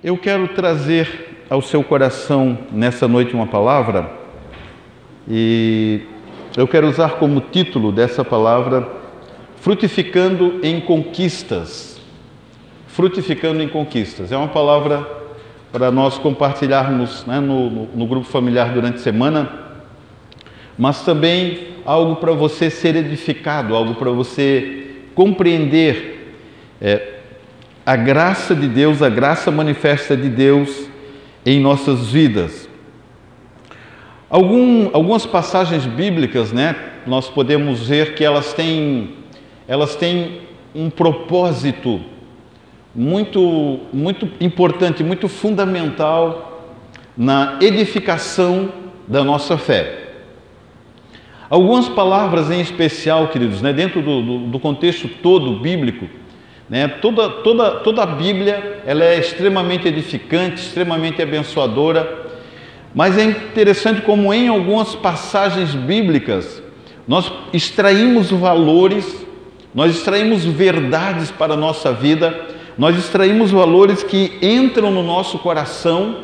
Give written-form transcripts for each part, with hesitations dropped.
Eu quero trazer ao seu coração nessa noite uma palavra e eu quero usar como título dessa palavra Frutificando em Conquistas. Frutificando em Conquistas. É uma palavra para nós compartilharmos, né, no grupo familiar durante a semana, mas também algo para você ser edificado, algo para você compreender a graça de Deus, a graça manifesta de Deus em nossas vidas. Algumas passagens bíblicas, né, nós podemos ver que elas têm um propósito muito importante, muito fundamental na edificação da nossa fé. Algumas palavras em especial, queridos, né, dentro do contexto todo bíblico, né, toda a Bíblia ela é extremamente edificante, extremamente abençoadora, mas é interessante como em algumas passagens bíblicas nós extraímos valores, nós extraímos verdades para a nossa vida, nós extraímos valores que entram no nosso coração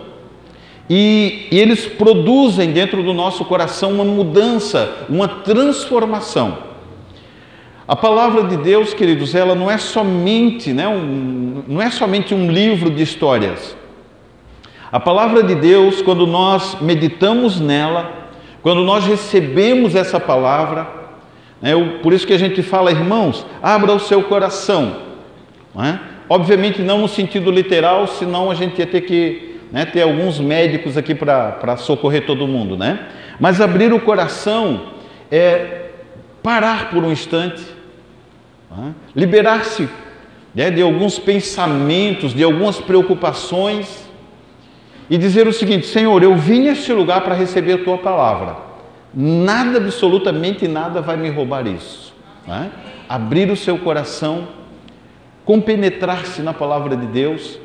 e eles produzem dentro do nosso coração uma mudança, uma transformação. A palavra de Deus, queridos, ela não é somente, não é somente um livro de histórias. A palavra de Deus, quando nós meditamos nela, quando nós recebemos essa palavra, por isso que a gente fala, irmãos, abra o seu coração. Não é? Obviamente não no sentido literal, senão a gente ia ter que ter alguns médicos aqui para socorrer todo mundo, né? Mas abrir o coração é parar por um instante, liberar-se de alguns pensamentos, de algumas preocupações e dizer o seguinte: Senhor, eu vim a este lugar para receber a Tua palavra, nada, absolutamente nada vai me roubar isso. Abrir o seu coração, compenetrar-se na palavra de Deus,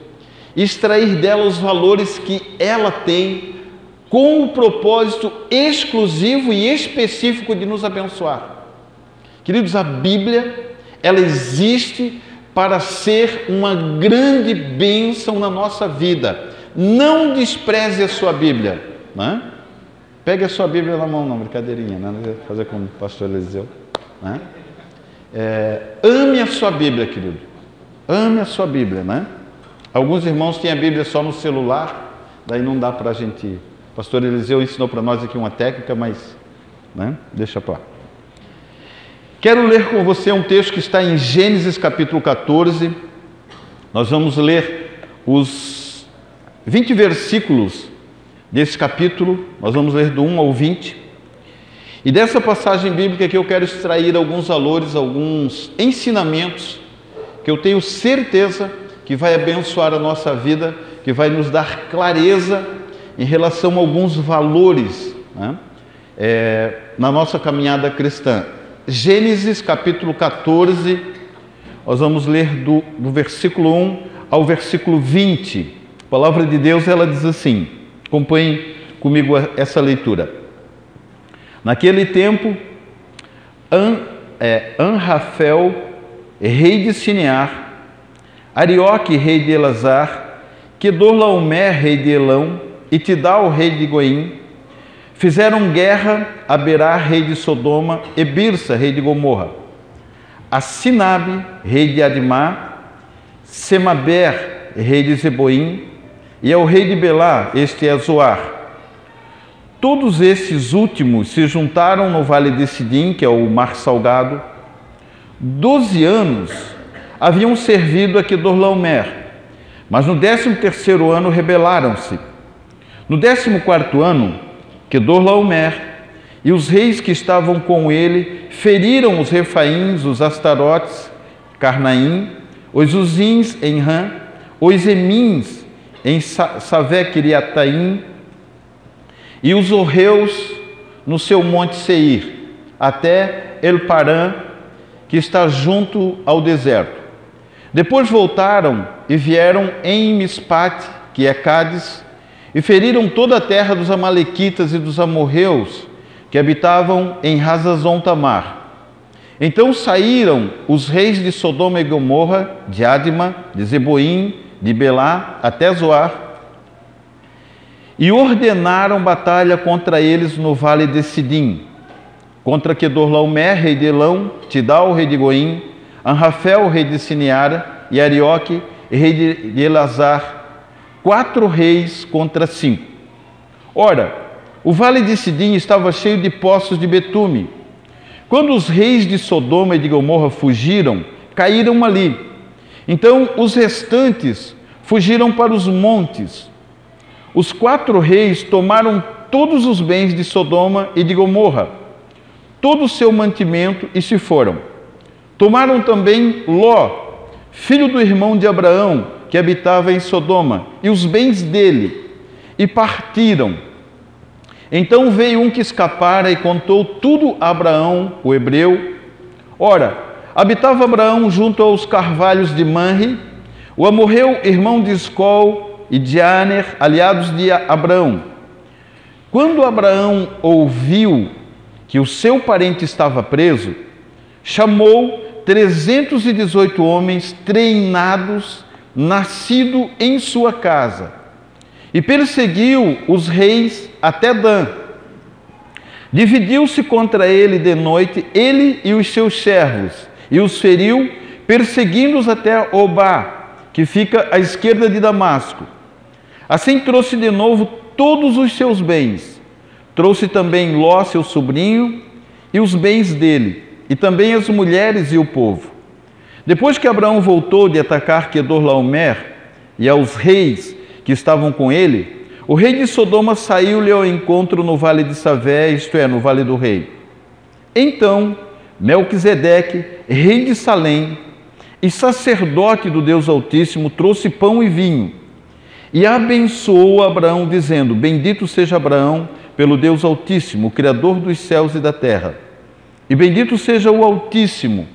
extrair dela os valores que ela tem, com o propósito exclusivo e específico de nos abençoar. Queridos, a Bíblia, ela existe para ser uma grande bênção na nossa vida. Não despreze a sua Bíblia. Pegue a sua Bíblia na mão, não, brincadeirinha, né? Fazer como o pastor Eliseu. Ame a sua Bíblia, querido. Ame a sua Bíblia, né? Alguns irmãos têm a Bíblia só no celular, daí não dá para a gente... O pastor Eliseu ensinou para nós aqui uma técnica, mas deixa para lá. Quero ler com você um texto que está em Gênesis capítulo 14. Nós vamos ler os 20 versículos desse capítulo. Nós vamos ler do 1 ao 20. E dessa passagem bíblica que eu quero extrair alguns valores, alguns ensinamentos que eu tenho certeza que vai abençoar a nossa vida, que vai nos dar clareza em relação a alguns valores na nossa caminhada cristã. Gênesis capítulo 14, nós vamos ler do versículo 1 ao versículo 20. A palavra de Deus, ela diz assim, acompanhem comigo essa leitura. Naquele tempo, Anrafel, rei de Sinear, Arioque, rei de Elazar, Quedorlaomer, rei de Elão, e Tidal, rei de Goim, fizeram guerra a Berá, rei de Sodoma, e Birsa, rei de Gomorra, a Sinabe, rei de Admá, Semaber, rei de Zeboim, e ao rei de Belá, este é Zoar. Todos esses últimos se juntaram no vale de Sidim, que é o Mar Salgado. 12 anos haviam servido a Quedorlaomer, mas no 13º ano rebelaram-se. No 14º ano, Quedorlaomer e os reis que estavam com ele feriram os Refaíns, os Astarotes, Carnaim, os Uzins em Rã, os Emins em Savê-Quiriataim e os Orreus no seu monte Seir, até El-Parã, que está junto ao deserto. Depois voltaram e vieram em Mispate, que é Cádiz, e feriram toda a terra dos amalequitas e dos amorreus, que habitavam em Hazazon-Tamar. Então saíram os reis de Sodoma e Gomorra, de Adma, de Zeboim, de Belá até Zoar, e ordenaram batalha contra eles no vale de Sidim, contra Quedorlaomer, rei de Elão, Tidal, rei de Goim, Anrafel, rei de Sineara, e Arioque, rei de Elazar, 4 reis contra 5. Ora, o vale de Sidim estava cheio de poços de betume. Quando os reis de Sodoma e de Gomorra fugiram, caíram ali. Então os restantes fugiram para os montes. Os 4 reis tomaram todos os bens de Sodoma e de Gomorra, todo o seu mantimento, e se foram. Tomaram também Ló, filho do irmão de Abraão, que habitava em Sodoma, e os bens dele, e partiram. Então veio um que escapara e contou tudo a Abraão, o hebreu. Ora, habitava Abraão junto aos carvalhos de Manre, o amorreu, irmão de Escol e de Aner, aliados de Abraão. Quando Abraão ouviu que o seu parente estava preso, chamou 318 homens treinados, nascido em sua casa, e perseguiu os reis até Dan. Dividiu-se contra ele de noite, ele e os seus servos, e os feriu, perseguindo-os até Obá, que fica à esquerda de Damasco. Assim trouxe de novo todos os seus bens. Trouxe também Ló, seu sobrinho, e os bens dele, e também as mulheres e o povo. Depois que Abraão voltou de atacar Quedorlaomer e aos reis que estavam com ele, o rei de Sodoma saiu-lhe ao encontro no vale de Savé, isto é, no vale do rei. Então Melquisedeque, rei de Salém e sacerdote do Deus Altíssimo, trouxe pão e vinho e abençoou Abraão, dizendo: Bendito seja Abraão pelo Deus Altíssimo, o Criador dos céus e da terra. E bendito seja o Altíssimo,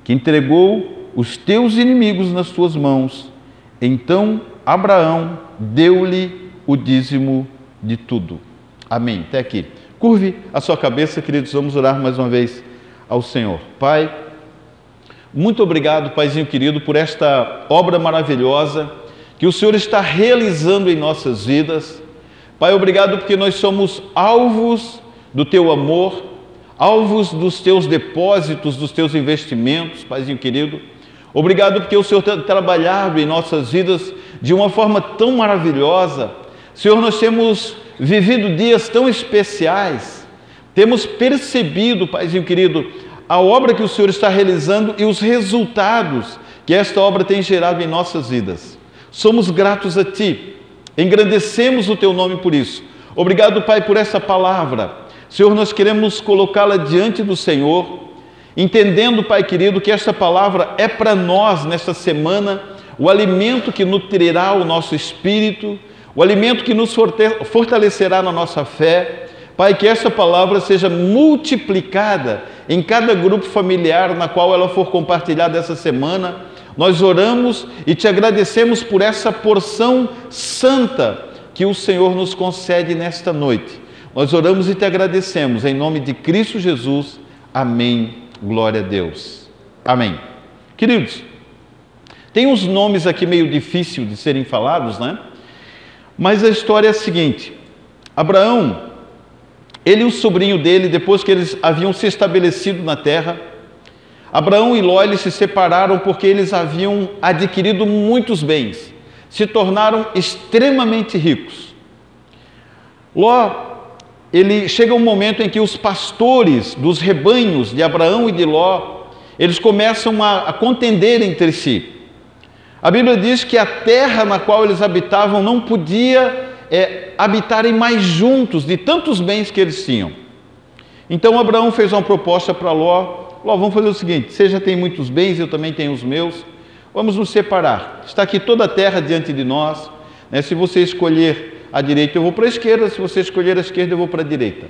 que entregou os teus inimigos nas tuas mãos. Então Abraão deu-lhe o dízimo de tudo. Amém. Até aqui. Curve a sua cabeça, queridos, vamos orar mais uma vez ao Senhor. Pai, muito obrigado, Paizinho querido, por esta obra maravilhosa que o Senhor está realizando em nossas vidas. Pai, obrigado porque nós somos alvos do Teu amor, alvos dos Teus depósitos, dos Teus investimentos, Paizinho querido. Obrigado porque o Senhor tem trabalhado em nossas vidas de uma forma tão maravilhosa. Senhor, nós temos vivido dias tão especiais, temos percebido, Paizinho querido, a obra que o Senhor está realizando e os resultados que esta obra tem gerado em nossas vidas. Somos gratos a Ti, engrandecemos o Teu nome por isso. Obrigado, Pai, por essa palavra. Senhor, nós queremos colocá-la diante do Senhor, entendendo, Pai querido, que esta palavra é para nós, nesta semana, o alimento que nutrirá o nosso espírito, o alimento que nos fortalecerá na nossa fé. Pai, que essa palavra seja multiplicada em cada grupo familiar na qual ela for compartilhada essa semana. Nós oramos e Te agradecemos por essa porção santa que o Senhor nos concede nesta noite. Nós oramos e Te agradecemos em nome de Cristo Jesus. Amém. Glória a Deus. Amém. Queridos, tem uns nomes aqui meio difíceis de serem falados, né? Mas a história é a seguinte: Abraão, ele e o sobrinho dele, depois que eles haviam se estabelecido na terra, Abraão e Ló, eles se separaram porque eles haviam adquirido muitos bens, se tornaram extremamente ricos. Ló, ele chega um momento em que os pastores dos rebanhos de Abraão e de Ló, eles começam a contender entre si. A Bíblia diz que a terra na qual eles habitavam não podia habitarem mais juntos de tantos bens que eles tinham. Então Abraão fez uma proposta para Ló: Ló, vamos fazer o seguinte, você já tem muitos bens, eu também tenho os meus, vamos nos separar. Está aqui toda a terra diante de nós, né? Se você escolher a direita, eu vou para a esquerda, se você escolher a esquerda, eu vou para a direita.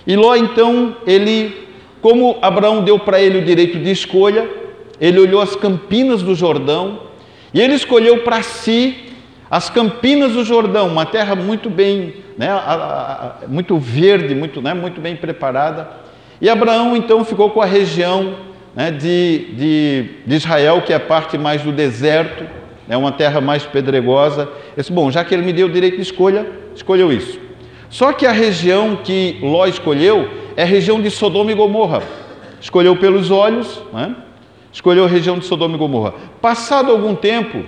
E Ló, então, como Abraão deu para ele o direito de escolha, ele olhou as campinas do Jordão e ele escolheu para si as campinas do Jordão, uma terra muito bem, né, muito verde, muito bem preparada. E Abraão, então, ficou com a região, né, de Israel, que é a parte mais do deserto, né, uma terra mais pedregosa. Ele disse, bom, já que ele me deu o direito de escolha, escolheu isso. Só que a região que Ló escolheu é a região de Sodoma e Gomorra. Escolheu pelos olhos, né? Escolheu a região de Sodoma e Gomorra. Passado algum tempo,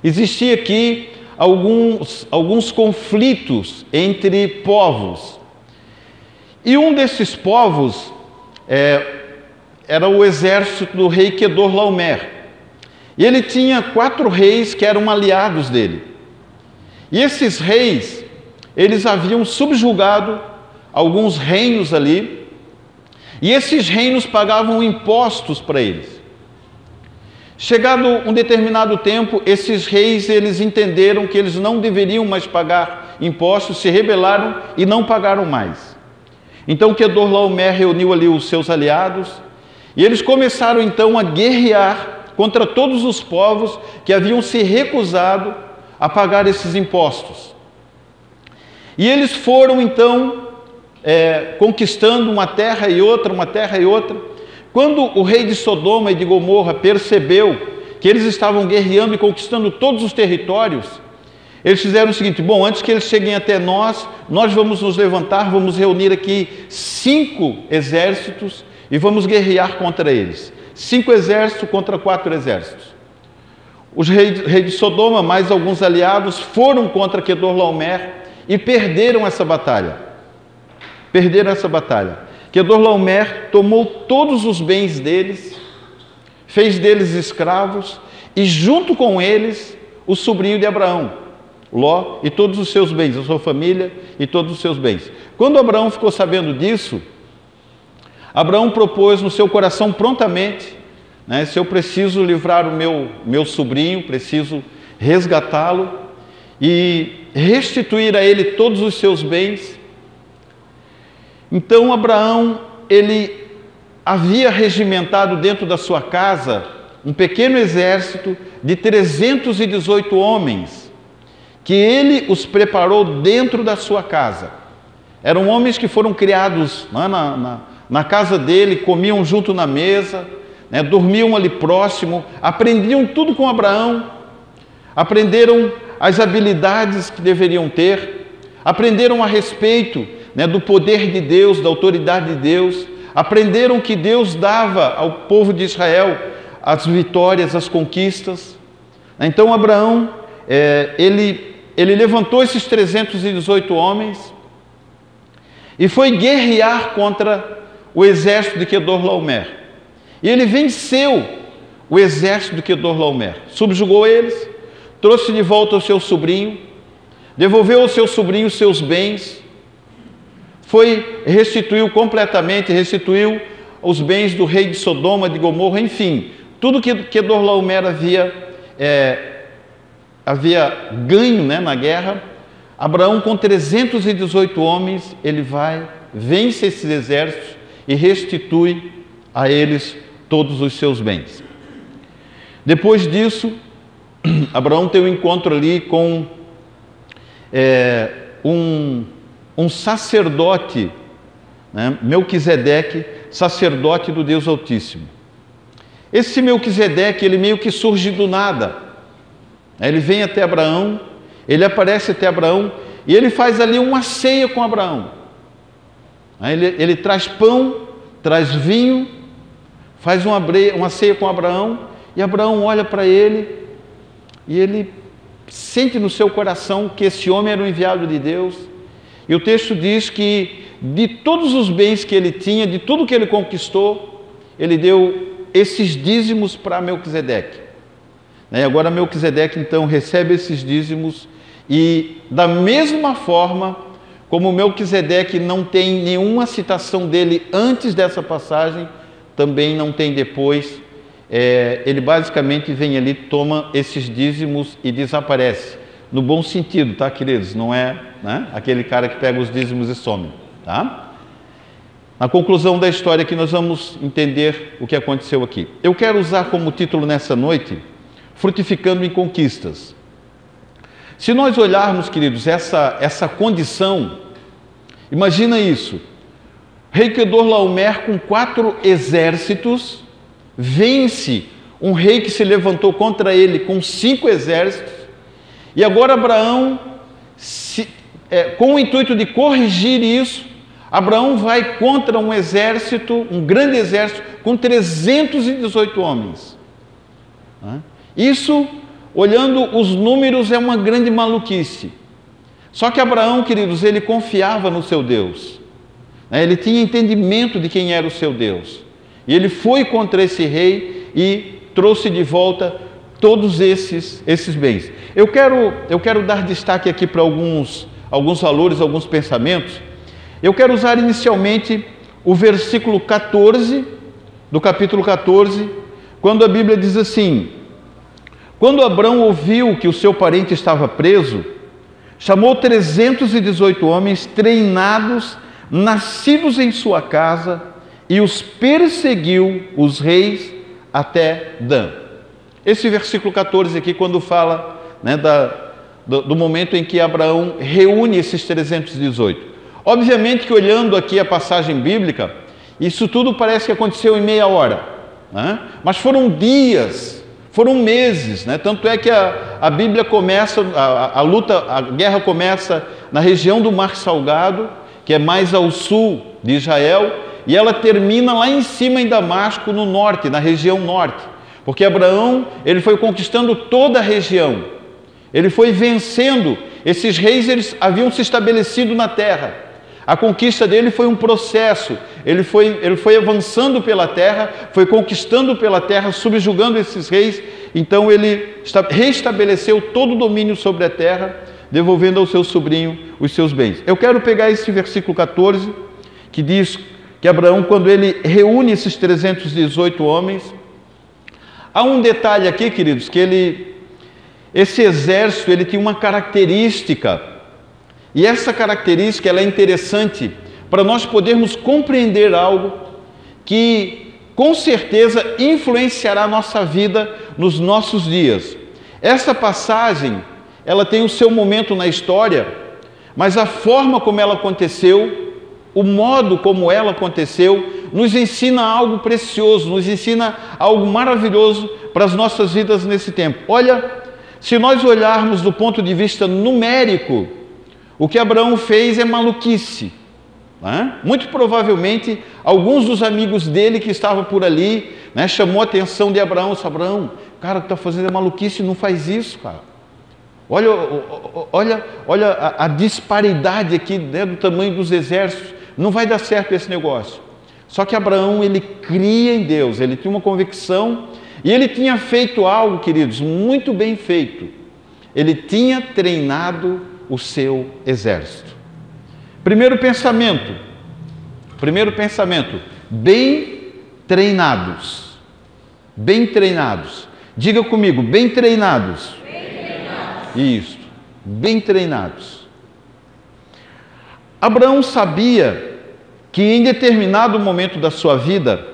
existia aqui alguns conflitos entre povos. E um desses povos era o exército do rei Quedorlaomer. E ele tinha 4 reis que eram aliados dele. E esses reis, eles haviam subjugado alguns reinos ali, e esses reinos pagavam impostos para eles. Chegado um determinado tempo, esses reis, eles entenderam que eles não deveriam mais pagar impostos, se rebelaram e não pagaram mais. Então Quedorlaomer reuniu ali os seus aliados, e eles começaram então a guerrear contra todos os povos que haviam se recusado a pagar esses impostos. E eles foram então conquistando uma terra e outra, uma terra e outra. Quando o rei de Sodoma e de Gomorra percebeu que eles estavam guerreando e conquistando todos os territórios, eles fizeram o seguinte, bom, antes que eles cheguem até nós vamos nos levantar, vamos reunir aqui 5 exércitos e vamos guerrear contra eles. 5 exércitos contra 4 exércitos. Os reis de Sodoma, mais alguns aliados, foram contra Quedorlaomer e perderam essa batalha. Quedorlaomer tomou todos os bens deles, fez deles escravos e junto com eles o sobrinho de Abraão, Ló, e todos os seus bens, a sua família e todos os seus bens. Quando Abraão ficou sabendo disso, Abraão propôs no seu coração prontamente, né, se eu preciso livrar o meu sobrinho, preciso resgatá-lo e restituir a ele todos os seus bens. Então Abraão, ele havia regimentado dentro da sua casa um pequeno exército de 318 homens, que ele os preparou dentro da sua casa. Eram homens que foram criados na casa dele, comiam junto na mesa, né, dormiam ali próximo, aprendiam tudo com Abraão, aprenderam as habilidades que deveriam ter, aprenderam a respeito, né, do poder de Deus, da autoridade de Deus, aprenderam que Deus dava ao povo de Israel as vitórias, as conquistas. Então Abraão, ele levantou esses 318 homens e foi guerrear contra o exército de Quedorlaomer. E ele venceu o exército de Quedorlaomer, subjugou eles, trouxe de volta o seu sobrinho, devolveu ao seu sobrinho os seus bens, restituiu completamente, restituiu os bens do rei de Sodoma, de Gomorra, enfim, tudo que Quedorlaomer havia ganho, né, na guerra. Abraão, com 318 homens, ele vence esses exércitos e restitui a eles todos os seus bens. Depois disso, Abraão tem um encontro ali com um sacerdote, né, Melquisedeque, sacerdote do Deus Altíssimo. Esse Melquisedeque, ele meio que surge do nada. Ele vem até Abraão, ele aparece até Abraão e ele faz ali uma ceia com Abraão. Ele traz pão, traz vinho, faz uma ceia com Abraão, e Abraão olha para ele e ele sente no seu coração que esse homem era o enviado de Deus. E o texto diz que de todos os bens que ele tinha, de tudo que ele conquistou, ele deu esses dízimos para Melquisedeque. E agora Melquisedeque então recebe esses dízimos e da mesma forma como Melquisedeque não tem nenhuma citação dele antes dessa passagem, também não tem depois. Ele basicamente vem ali, toma esses dízimos e desaparece. No bom sentido, tá, queridos? Não é, né, aquele cara que pega os dízimos e some, tá? Na conclusão da história que nós vamos entender o que aconteceu aqui. Eu quero usar como título nessa noite, Frutificando em Conquistas. Se nós olharmos, queridos, essa condição, imagina isso, rei Quedorlaomer com 4 exércitos, vence um rei que se levantou contra ele com 5 exércitos, e agora Abraão, com o intuito de corrigir isso, Abraão vai contra um exército, um grande exército, com 318 homens. Isso, olhando os números, é uma grande maluquice. Só que Abraão, queridos, ele confiava no seu Deus. Ele tinha entendimento de quem era o seu Deus. E ele foi contra esse rei e trouxe de volta todos esses bens. Eu quero dar destaque aqui para alguns valores, alguns pensamentos. Eu quero usar inicialmente o versículo 14, do capítulo 14, quando a Bíblia diz assim: quando Abrão ouviu que o seu parente estava preso, chamou 318 homens treinados, nascidos em sua casa, e os perseguiu, os reis, até Dan. Esse versículo 14 aqui, quando fala, né, do momento em que Abraão reúne esses 318. Obviamente que, olhando aqui a passagem bíblica, isso tudo parece que aconteceu em meia hora, né? Mas foram dias, foram meses, né? Tanto é que a Bíblia começa, a guerra começa na região do Mar Salgado, que é mais ao sul de Israel, e ela termina lá em cima em Damasco, no norte, na região norte, porque Abraão, ele foi conquistando toda a região, ele foi vencendo. Esses reis, eles haviam se estabelecido na terra. A conquista dele foi um processo, ele foi avançando pela terra, foi conquistando pela terra, subjugando esses reis. Então ele reestabeleceu todo o domínio sobre a terra, devolvendo ao seu sobrinho os seus bens. Eu quero pegar esse versículo 14, que diz que Abraão, quando ele reúne esses 318 homens, há um detalhe aqui, queridos, que esse exército, ele tinha uma característica. E essa característica, ela é interessante para nós podermos compreender algo que com certeza influenciará a nossa vida nos nossos dias. Essa passagem, ela tem o seu momento na história, mas a forma como ela aconteceu, o modo como ela aconteceu, nos ensina algo precioso, nos ensina algo maravilhoso para as nossas vidas nesse tempo. Olha, se nós olharmos do ponto de vista numérico, o que Abraão fez é maluquice, né? Muito provavelmente, alguns dos amigos dele que estavam por ali, né, chamou a atenção de Abraão. Abraão, cara, o que está fazendo é maluquice, não faz isso, cara. Olha a disparidade aqui, né, do tamanho dos exércitos, não vai dar certo esse negócio. Só que Abraão, ele cria em Deus, ele tinha uma convicção, e ele tinha feito algo, queridos, muito bem feito. Ele tinha treinado o seu exército. Primeiro pensamento, bem treinados. Bem treinados. Diga comigo, bem treinados. Bem treinados. Isso, bem treinados. Abraão sabia que em determinado momento da sua vida,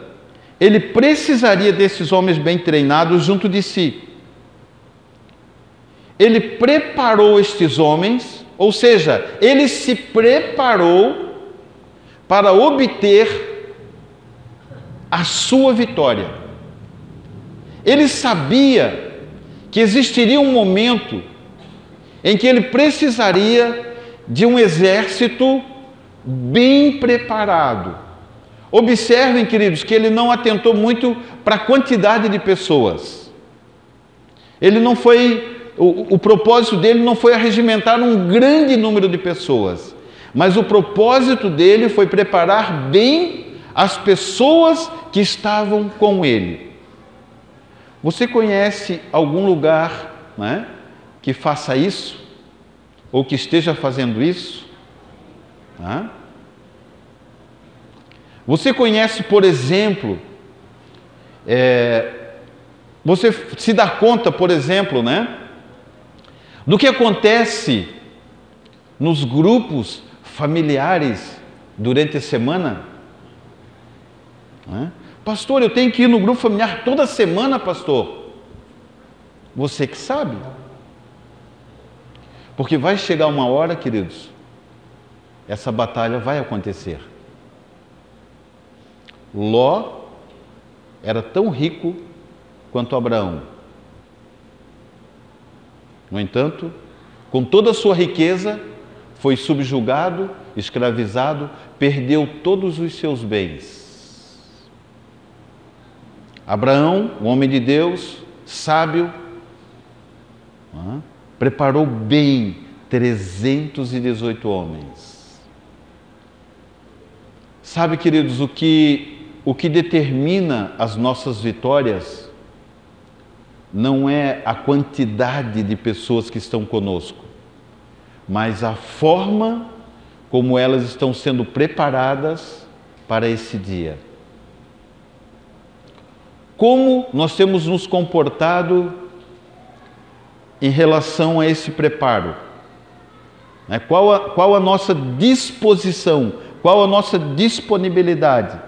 ele precisaria desses homens bem treinados junto de si. Ele preparou estes homens, ou seja, ele se preparou para obter a sua vitória. Ele sabia que existiria um momento em que ele precisaria de um exército bem preparado. Observem, queridos, que ele não atentou muito para a quantidade de pessoas. Ele não foi... O propósito dele não foi arregimentar um grande número de pessoas, mas o propósito dele foi preparar bem as pessoas que estavam com ele. Você conhece algum lugar, né, que faça isso? Ou que esteja fazendo isso? Você conhece, por exemplo, você se dá conta, por exemplo, né, do que acontece nos grupos familiares durante a semana? Pastor, eu tenho que ir no grupo familiar toda semana, pastor. Você que sabe. Porque vai chegar uma hora, queridos, essa batalha vai acontecer. Ló era tão rico quanto Abraão. No entanto, com toda a sua riqueza, foi subjugado, escravizado, perdeu todos os seus bens. Abraão, um homem de Deus, sábio, preparou bem 318 homens. Sabe, queridos, o que determina as nossas vitórias não é a quantidade de pessoas que estão conosco, mas a forma como elas estão sendo preparadas para esse dia. Como nós temos nos comportado em relação a esse preparo? Qual a nossa disposição, qual a nossa disponibilidade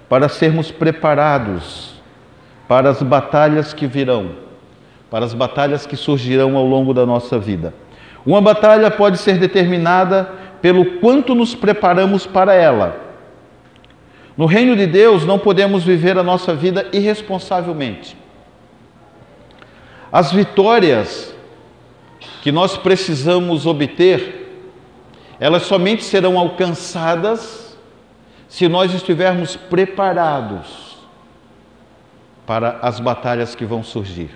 para sermos preparados para as batalhas que virão, para as batalhas que surgirão ao longo da nossa vida? Uma batalha pode ser determinada pelo quanto nos preparamos para ela. No reino de Deus, não podemos viver a nossa vida irresponsavelmente. As vitórias que nós precisamos obter, elas somente serão alcançadas se nós estivermos preparados para as batalhas que vão surgir.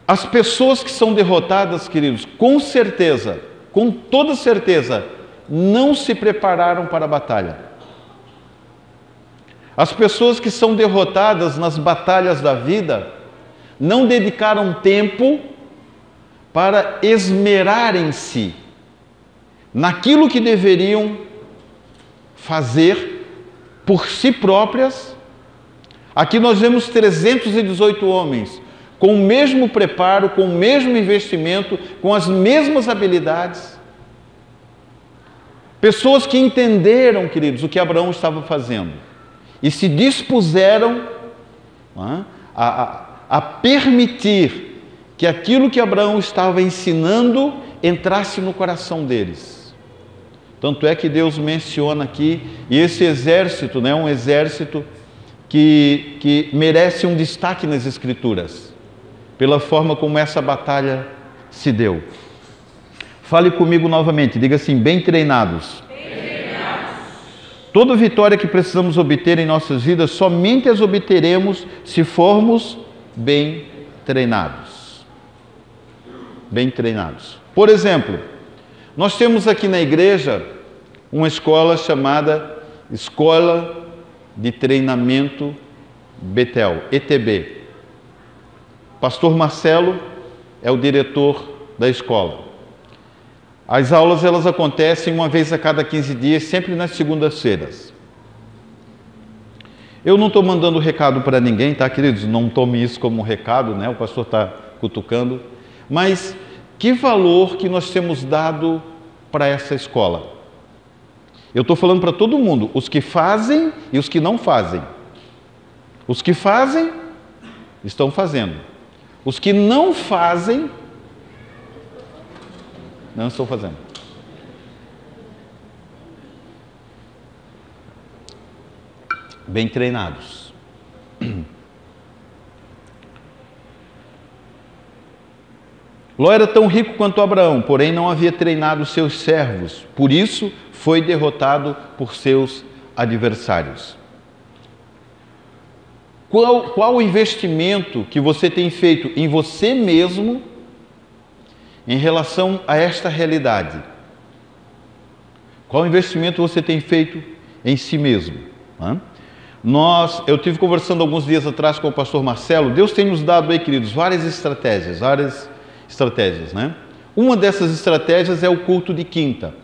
As pessoas que são derrotadas, queridos, com certeza, com toda certeza, não se prepararam para a batalha. As pessoas que são derrotadas nas batalhas da vida não dedicaram tempo para esmerarem-se naquilo que deveriam fazer por si próprias. Aqui nós vemos 318 homens com o mesmo preparo, com o mesmo investimento, com as mesmas habilidades. Pessoas que entenderam, queridos, o que Abraão estava fazendo e se dispuseram a permitir que aquilo que Abraão estava ensinando entrasse no coração deles. Tanto é que Deus menciona aqui, e esse exército, um exército que merece um destaque nas Escrituras, pela forma como essa batalha se deu. Fale comigo novamente, diga assim: bem treinados. Toda vitória que precisamos obter em nossas vidas, somente as obteremos se formos bem treinados. Bem treinados. Por exemplo, nós temos aqui na igreja uma escola chamada Escola de Treinamento Betel, ETB. Pastor Marcelo é o diretor da escola. As aulas elas acontecem uma vez a cada 15 dias, sempre nas segundas-feiras. Eu não estou mandando recado para ninguém, tá, queridos? Não tome isso como um recado, o pastor está cutucando. Mas que valor que nós temos dado para essa escola? Eu estou falando para todo mundo, os que fazem e os que não fazem. Os que fazem, estão fazendo. Os que não fazem, não estão fazendo. Bem treinados. Ló era tão rico quanto Abraão, porém não havia treinado seus servos, por isso foi derrotado por seus adversários. Qual o investimento que você tem feito em você mesmo em relação a esta realidade? Qual investimento você tem feito em si mesmo? Eu estive conversando alguns dias atrás com o pastor Marcelo. Deus tem nos dado aí, queridos, várias estratégias, Uma dessas estratégias é o culto de quinta.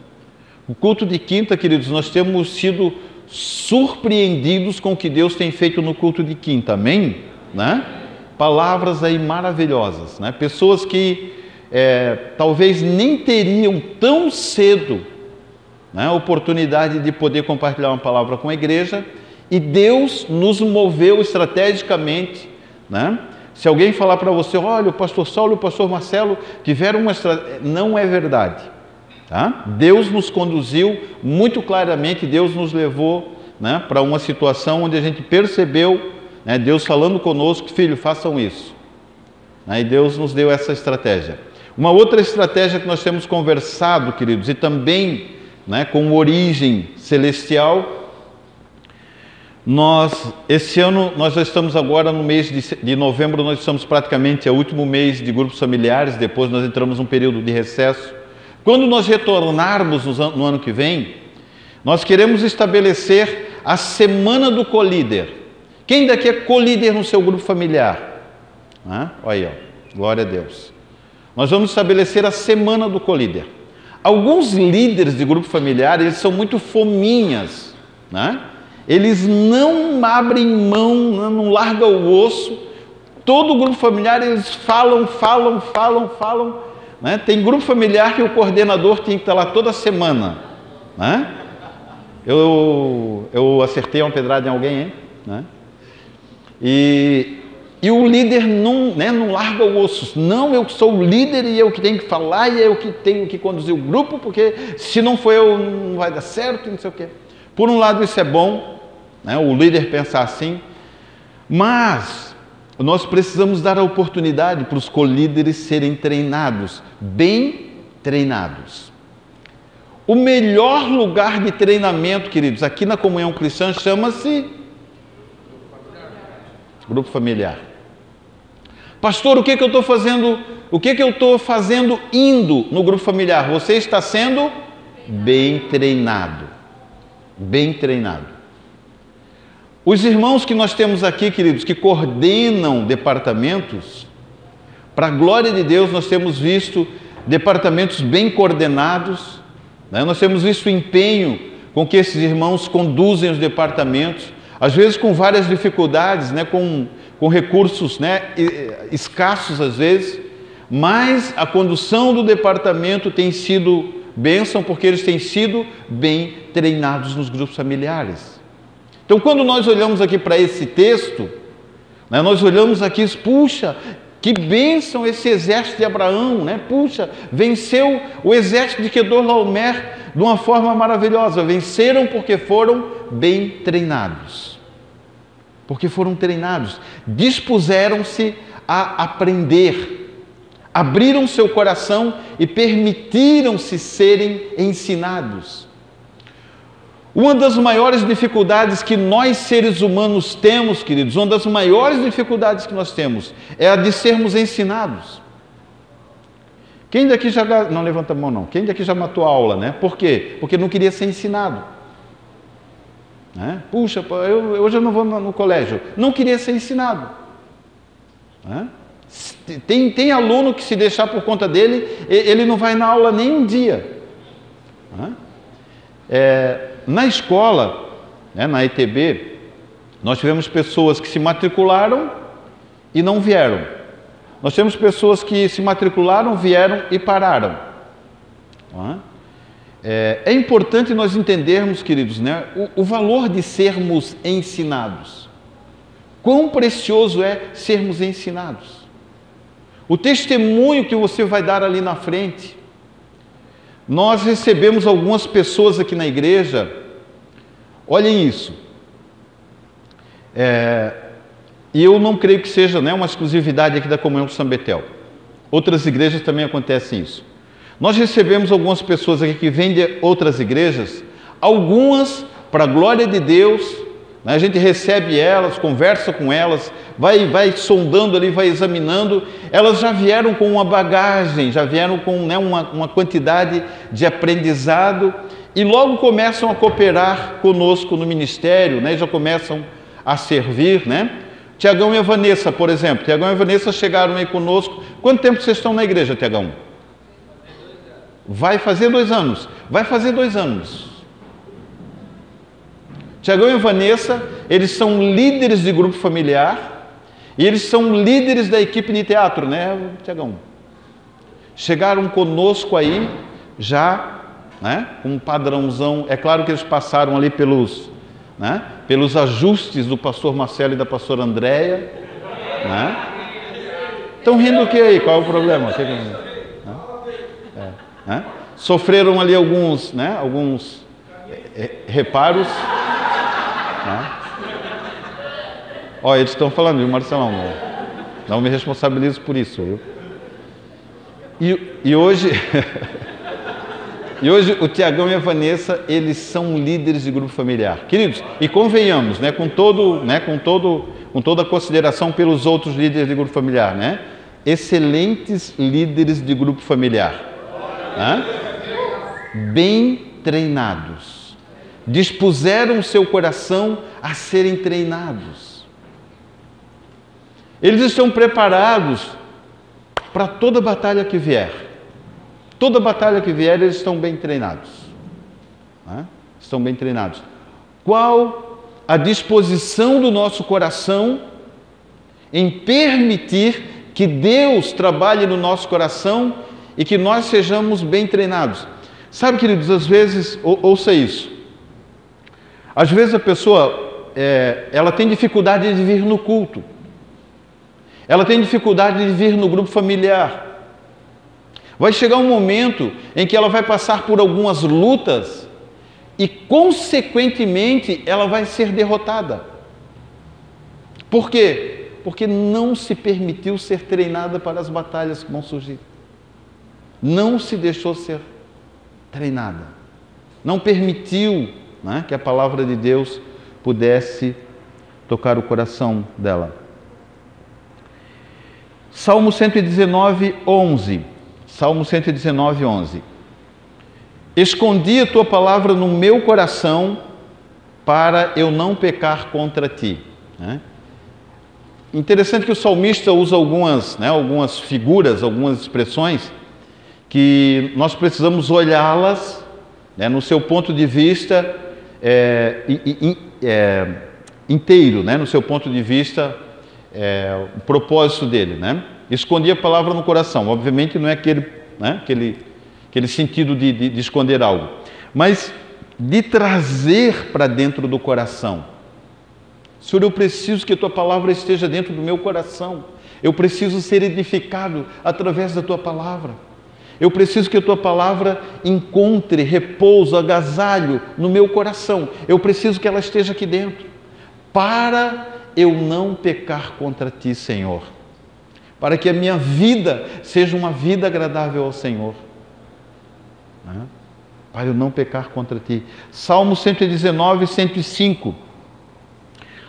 O culto de quinta, queridos, nós temos sido surpreendidos com o que Deus tem feito no culto de quinta, amém? Palavras aí maravilhosas, Pessoas que talvez nem teriam tão cedo a oportunidade de poder compartilhar uma palavra com a igreja, e Deus nos moveu estrategicamente, Se alguém falar para você, olha, o pastor Saulo e o pastor Marcelo tiveram uma estratégia, não é verdade. Deus nos conduziu muito claramente, Deus nos levou para uma situação onde a gente percebeu né, Deus falando conosco, filho, façam isso. E Deus nos deu essa estratégia. Uma outra estratégia que nós temos conversado, queridos, e também, né, com origem celestial, esse ano, nós já estamos agora no mês de novembro, nós estamos praticamente o último mês de grupos familiares, depois nós entramos num período de recesso. Quando nós retornarmos no ano que vem, nós queremos estabelecer a Semana do Colíder. Quem daqui é colíder no seu grupo familiar? Olha aí, ó. Glória a Deus. Nós vamos estabelecer a Semana do Colíder. Alguns líderes de grupo familiar, eles são muito fominhas, né? Eles não abrem mão, não largam o osso. Todo grupo familiar, eles falam, né? Tem grupo familiar que o coordenador tem que estar lá toda semana, né? Eu acertei uma pedrada em alguém, hein? Né? E o líder não larga o osso. Não, eu sou o líder e eu que tenho que falar e eu que tenho que conduzir o grupo, porque se não for eu, não vai dar certo, não sei o quê. Por um lado isso é bom, né? O líder pensar assim, mas nós precisamos dar a oportunidade para os colíderes serem treinados, bem treinados. O melhor lugar de treinamento, queridos, aqui na Comunhão Cristã chama-se grupo familiar. Pastor, o que eu estou fazendo? O que eu estou fazendo indo no grupo familiar? Você está sendo bem treinado. Bem treinado. Os irmãos que nós temos aqui, queridos, que coordenam departamentos, para a glória de Deus, nós temos visto departamentos bem coordenados, né? Nós temos visto o empenho com que esses irmãos conduzem os departamentos, às vezes com várias dificuldades, né? Com recursos, né? Escassos às vezes, mas a condução do departamento tem sido bênção, porque eles têm sido bem treinados nos grupos familiares. Então, quando nós olhamos aqui para esse texto, né, nós olhamos aqui, puxa, que bênção esse exército de Abraão, né? Puxa, venceu o exército de Quedorlaomer de uma forma maravilhosa. Venceram porque foram bem treinados. Porque foram treinados, dispuseram-se a aprender, abriram seu coração e permitiram-se serem ensinados. Uma das maiores dificuldades que nós seres humanos temos, queridos, uma das maiores dificuldades que nós temos é a de sermos ensinados. Quem daqui já... Não levanta a mão não. Quem daqui já matou a aula, né? Por quê? Porque não queria ser ensinado. Né? Puxa, hoje eu não vou no colégio. Não queria ser ensinado. Né? Tem aluno que, se deixar por conta dele, ele não vai na aula nem um dia. Né? Na escola, né, na ETB, nós tivemos pessoas que se matricularam e não vieram. Nós temos pessoas que se matricularam, vieram e pararam. É importante nós entendermos, queridos, né, o valor de sermos ensinados. Quão precioso é sermos ensinados. O testemunho que você vai dar ali na frente. Nós recebemos algumas pessoas aqui na igreja, olhem isso, e eu não creio que seja, né, uma exclusividade aqui da Comunhão de São Betel. Outras igrejas também acontece isso. Nós recebemos algumas pessoas aqui que vêm de outras igrejas, algumas, para a glória de Deus, né, a gente recebe elas, conversa com elas, vai sondando ali, vai examinando, elas já vieram com uma bagagem, já vieram com, né, uma quantidade de aprendizado e logo começam a cooperar conosco no ministério, né, já começam a servir, né? Tiagão e a Vanessa, por exemplo. Tiagão e a Vanessa chegaram aí conosco. Quanto tempo vocês estão na igreja, Tiagão? Vai fazer 2 anos. Vai fazer 2 anos. Tiagão e a Vanessa, eles são líderes de grupo familiar e eles são líderes da equipe de teatro, né, Tiagão? Chegaram conosco aí, já, né, com um padrãozão. É claro que eles passaram ali pelos ajustes do pastor Marcelo e da pastora Andréia, né? Estão rindo o que aí? Qual é o problema? Sofreram ali alguns reparos, né? Ó, eles estão falando, viu, Marcelão? Não me responsabilizo por isso, viu? E hoje... E hoje o Tiagão e a Vanessa, eles são líderes de grupo familiar. Queridos, e convenhamos, né, com toda a consideração pelos outros líderes de grupo familiar, né? Excelentes líderes de grupo familiar. Né? Bem treinados. Dispuseram o seu coração a serem treinados. Eles estão preparados para toda batalha que vier. Toda batalha que vier, eles estão bem treinados. Né? Estão bem treinados. Qual a disposição do nosso coração em permitir que Deus trabalhe no nosso coração e que nós sejamos bem treinados? Sabe, queridos, às vezes, ouça isso. Às vezes a pessoa, ela tem dificuldade de vir no culto. Ela tem dificuldade de vir no grupo familiar. Vai chegar um momento em que ela vai passar por algumas lutas e, consequentemente, ela vai ser derrotada. Por quê? Porque não se permitiu ser treinada para as batalhas que vão surgir. Não se deixou ser treinada. Não permitiu, né, que a palavra de Deus pudesse tocar o coração dela. Salmo 119, 11. Salmo 119, 11. Escondi a tua palavra no meu coração para eu não pecar contra ti. Interessante que o salmista usa algumas figuras, algumas expressões que nós precisamos olhá-las, no seu ponto de vista inteiro, no seu ponto de vista, o propósito dele, Escondi a palavra no coração. Obviamente não é aquele sentido de esconder algo, mas de trazer para dentro do coração. Senhor, eu preciso que a tua palavra esteja dentro do meu coração. Eu preciso ser edificado através da tua palavra. Eu preciso que a tua palavra encontre repouso, agasalho no meu coração. Eu preciso que ela esteja aqui dentro, para eu não pecar contra ti, Senhor. Para que a minha vida seja uma vida agradável ao Senhor. Para eu não pecar contra ti. Salmo 119, 105.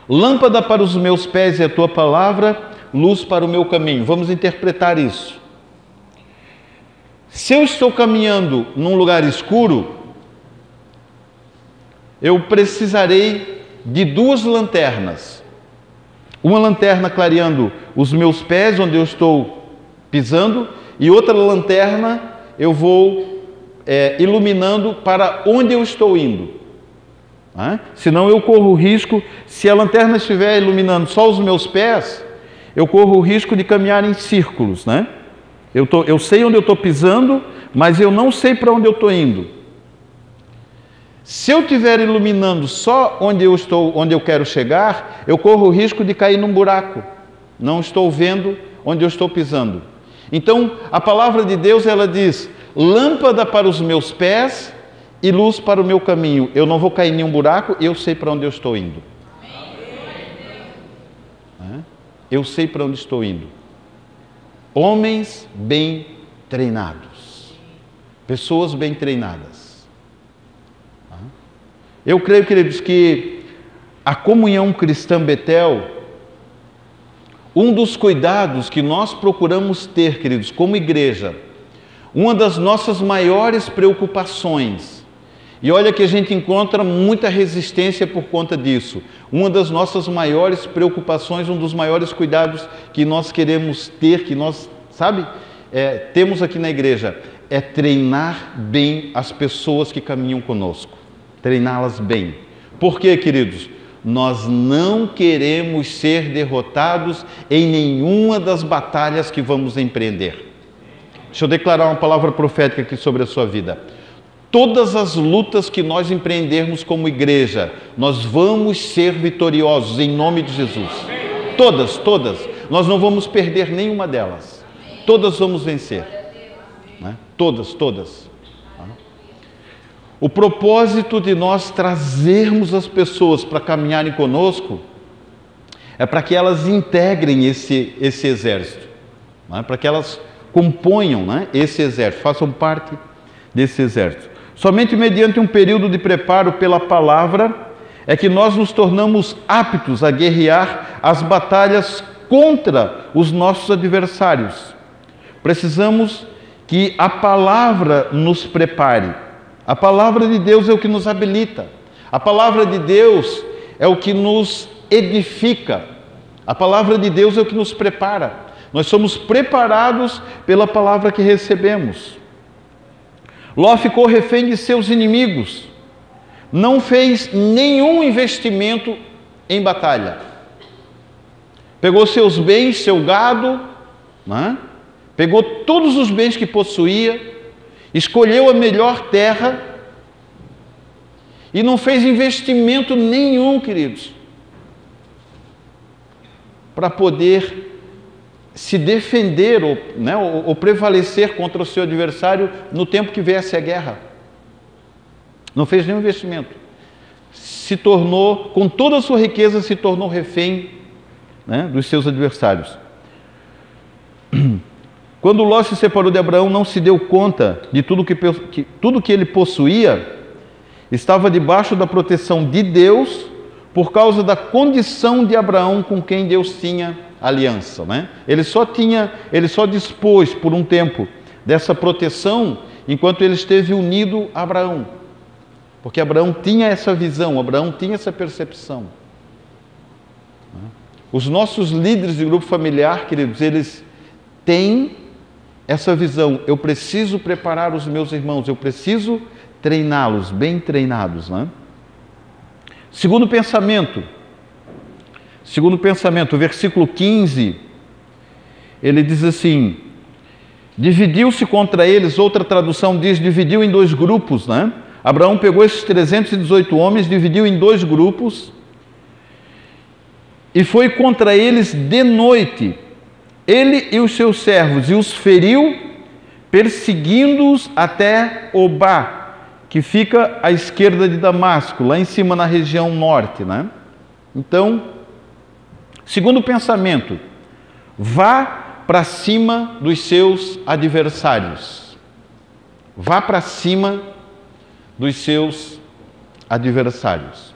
Lâmpada para os meus pés é a tua palavra, luz para o meu caminho. Vamos interpretar isso. Se eu estou caminhando num lugar escuro, eu precisarei de duas lanternas. Uma lanterna clareando os meus pés, onde eu estou pisando, e outra lanterna eu vou iluminando para onde eu estou indo. Senão eu corro o risco, se a lanterna estiver iluminando só os meus pés, eu corro o risco de caminhar em círculos. Eu sei onde eu estou pisando, mas eu não sei para onde eu estou indo. Se eu estiver iluminando só onde eu quero chegar, eu corro o risco de cair num buraco. Não estou vendo onde eu estou pisando. Então, a palavra de Deus, ela diz: lâmpada para os meus pés e luz para o meu caminho. Eu não vou cair em nenhum buraco, eu sei para onde eu estou indo. Eu sei para onde estou indo. Homens bem treinados. Pessoas bem treinadas. Eu creio, queridos, que a comunhão cristã Betel, um dos cuidados que nós procuramos ter, queridos, como igreja, uma das nossas maiores preocupações, e olha que a gente encontra muita resistência por conta disso, uma das nossas maiores preocupações, um dos maiores cuidados que nós queremos ter, que nós, temos aqui na igreja, é treinar bem as pessoas que caminham conosco. Treiná-las bem. Por quê, queridos? Nós não queremos ser derrotados em nenhuma das batalhas que vamos empreender. Deixa eu declarar uma palavra profética aqui sobre a sua vida. Todas as lutas que nós empreendermos como igreja, nós vamos ser vitoriosos em nome de Jesus. Todas. Nós não vamos perder nenhuma delas. Todas vamos vencer. Todas. O propósito de nós trazermos as pessoas para caminharem conosco é para que elas integrem esse exército, né? Para que elas componham, né, esse exército, façam parte desse exército. Somente mediante um período de preparo pela palavra é que nós nos tornamos aptos a guerrear as batalhas contra os nossos adversários. Precisamos que a palavra nos prepare. A palavra de Deus é o que nos habilita. A palavra de Deus é o que nos edifica. A palavra de Deus é o que nos prepara. Nós somos preparados pela palavra que recebemos. Ló ficou refém de seus inimigos. Não fez nenhum investimento em batalha. Pegou seus bens, seu gado, né? Pegou todos os bens que possuía, escolheu a melhor terra e não fez investimento nenhum, queridos, para poder se defender ou prevalecer contra o seu adversário no tempo que viesse a guerra. Não fez nenhum investimento. Se tornou, com toda a sua riqueza, se tornou refém, né, dos seus adversários. Quando Ló se separou de Abraão, não se deu conta de tudo que ele possuía estava debaixo da proteção de Deus por causa da condição de Abraão com quem Deus tinha aliança, né? Ele só dispôs por um tempo dessa proteção enquanto ele esteve unido a Abraão, porque Abraão tinha essa visão, Abraão tinha essa percepção. Os nossos líderes de grupo familiar, queridos, eles têm essa visão. Eu preciso preparar os meus irmãos, eu preciso treiná-los, bem treinados, né? Segundo pensamento, o versículo 15, ele diz assim: dividiu-se contra eles, outra tradução diz, dividiu em dois grupos, né? Abraão pegou esses 318 homens, dividiu em dois grupos e foi contra eles de noite, ele e os seus servos, e os feriu, perseguindo-os até Obá, que fica à esquerda de Damasco, lá em cima na região norte, né? Então, segundo pensamento, vá para cima dos seus adversários. Vá para cima dos seus adversários.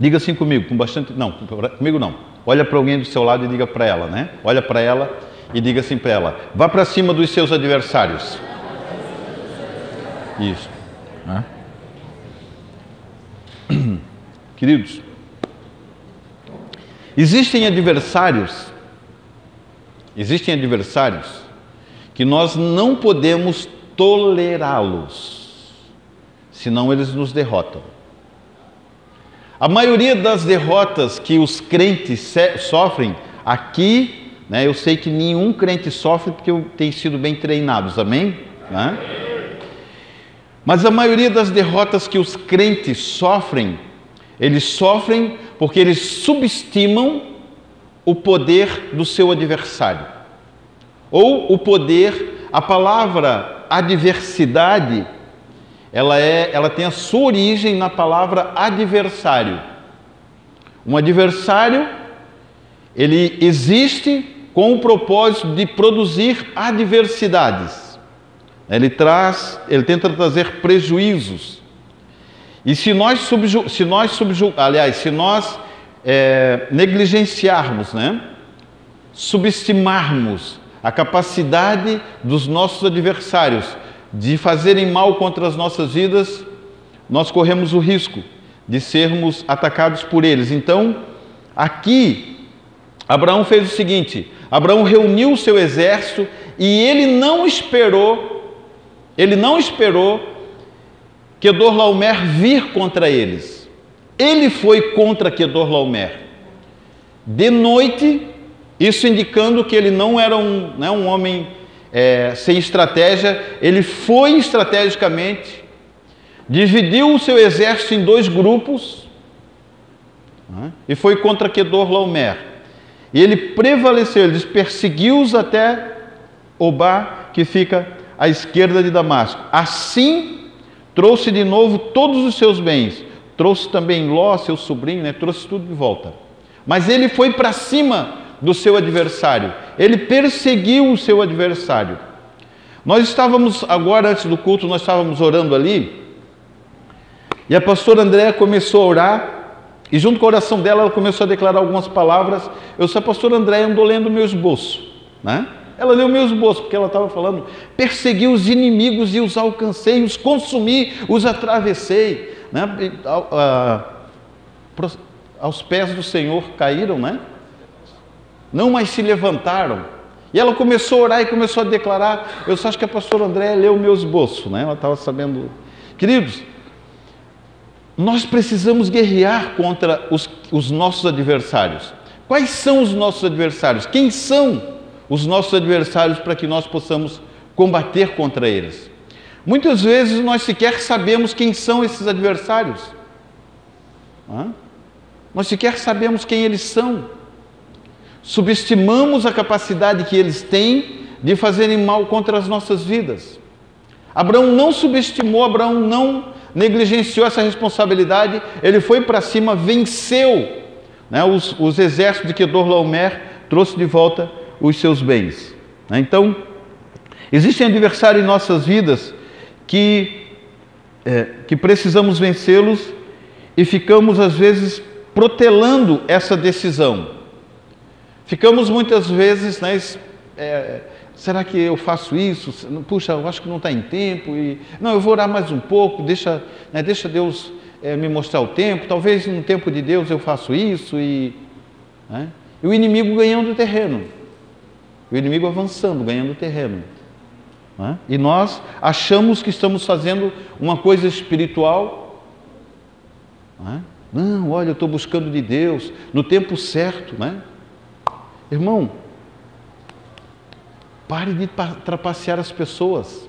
Diga assim comigo, com bastante... Não, comigo não. Olha para alguém do seu lado e diga para ela, né? Olha para ela e diga assim para ela: vá para cima dos seus adversários. Isso. Queridos, existem adversários que nós não podemos tolerá-los, senão eles nos derrotam. A maioria das derrotas que os crentes sofrem aqui, né, eu sei que nenhum crente sofre porque tem sido bem treinados, amém? Né? Mas a maioria das derrotas que os crentes sofrem, eles sofrem porque eles subestimam o poder do seu adversário. Ou o poder, a palavra adversidade, ela tem a sua origem na palavra adversário. Um adversário, ele existe com o propósito de produzir adversidades. Ele tenta trazer prejuízos. E se nós negligenciarmos, né, subestimarmos a capacidade dos nossos adversários de fazerem mal contra as nossas vidas, nós corremos o risco de sermos atacados por eles. Então, aqui, Abraão fez o seguinte: Abraão reuniu o seu exército e ele não esperou Quedorlaomer vir contra eles. Ele foi contra Quedorlaomer de noite, isso indicando que ele não era um homem sem estratégia. Ele foi estrategicamente, dividiu o seu exército em dois grupos, né, e foi contra Quedorlaomer. E ele prevaleceu, ele perseguiu-os até Obá, que fica à esquerda de Damasco. Assim trouxe de novo todos os seus bens, trouxe também Ló, seu sobrinho, né? Trouxe tudo de volta. Mas ele foi para cima do seu adversário, ele perseguiu o seu adversário. Nós estávamos agora, antes do culto, nós estávamos orando ali, e a pastora Andréa começou a orar, e junto com a oração dela, ela começou a declarar algumas palavras. Eu disse: a pastora Andréa andou lendo meu esboço, né? Ela leu meu esboço, porque ela estava falando: persegui os inimigos e os alcancei, os consumi, os atravessei, né? Aos pés do Senhor caíram, né? Não mais se levantaram. E ela começou a orar e começou a declarar. Eu só acho que a pastora Andréa leu o meu esboço, né? Ela estava sabendo. Queridos, nós precisamos guerrear contra os nossos adversários. Quais são os nossos adversários? Quem são os nossos adversários, para que nós possamos combater contra eles? Muitas vezes nós sequer sabemos quem são esses adversários. Nós sequer sabemos quem eles são. Subestimamos a capacidade que eles têm de fazerem mal contra as nossas vidas. Abraão não subestimou, Abraão não negligenciou essa responsabilidade. Ele foi para cima, venceu, né, os exércitos de Quedorlaomer, trouxe de volta os seus bens. Então, existem adversários em nossas vidas que precisamos vencê-los e ficamos às vezes protelando essa decisão. Ficamos muitas vezes, né, será que eu faço isso? Puxa, eu acho que não está em tempo. Não, eu vou orar mais um pouco, deixa Deus me mostrar o tempo. Talvez no tempo de Deus eu faço isso. E o inimigo ganhando terreno. O inimigo avançando, ganhando terreno. E nós achamos que estamos fazendo uma coisa espiritual. Não, olha, eu estou buscando de Deus no tempo certo, né? Irmão, pare de trapacear as pessoas.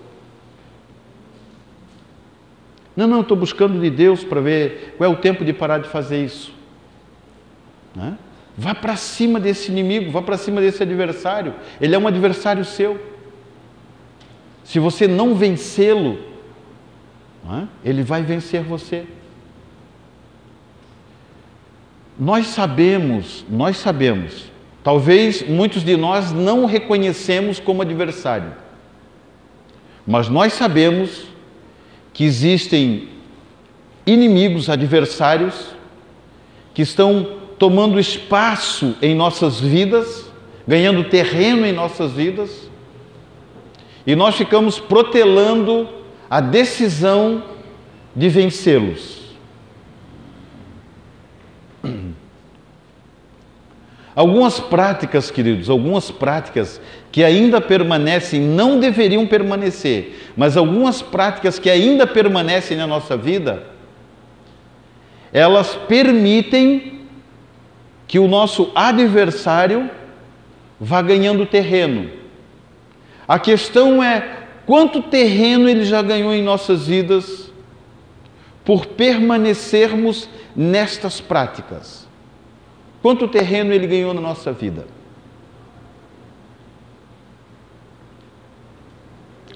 Não, estou buscando de Deus para ver qual é o tempo de parar de fazer isso. Vá para cima desse inimigo, vá para cima desse adversário. Ele é um adversário seu. Se você não vencê-lo, ele vai vencer você. Nós sabemos, talvez muitos de nós não o reconhecemos como adversário, mas nós sabemos que existem inimigos, adversários, que estão tomando espaço em nossas vidas, ganhando terreno em nossas vidas, e nós ficamos protelando a decisão de vencê-los. Algumas práticas, queridos, algumas práticas que ainda permanecem, não deveriam permanecer, mas algumas práticas que ainda permanecem na nossa vida, elas permitem que o nosso adversário vá ganhando terreno. A questão é quanto terreno ele já ganhou em nossas vidas por permanecermos nestas práticas. Quanto terreno ele ganhou na nossa vida?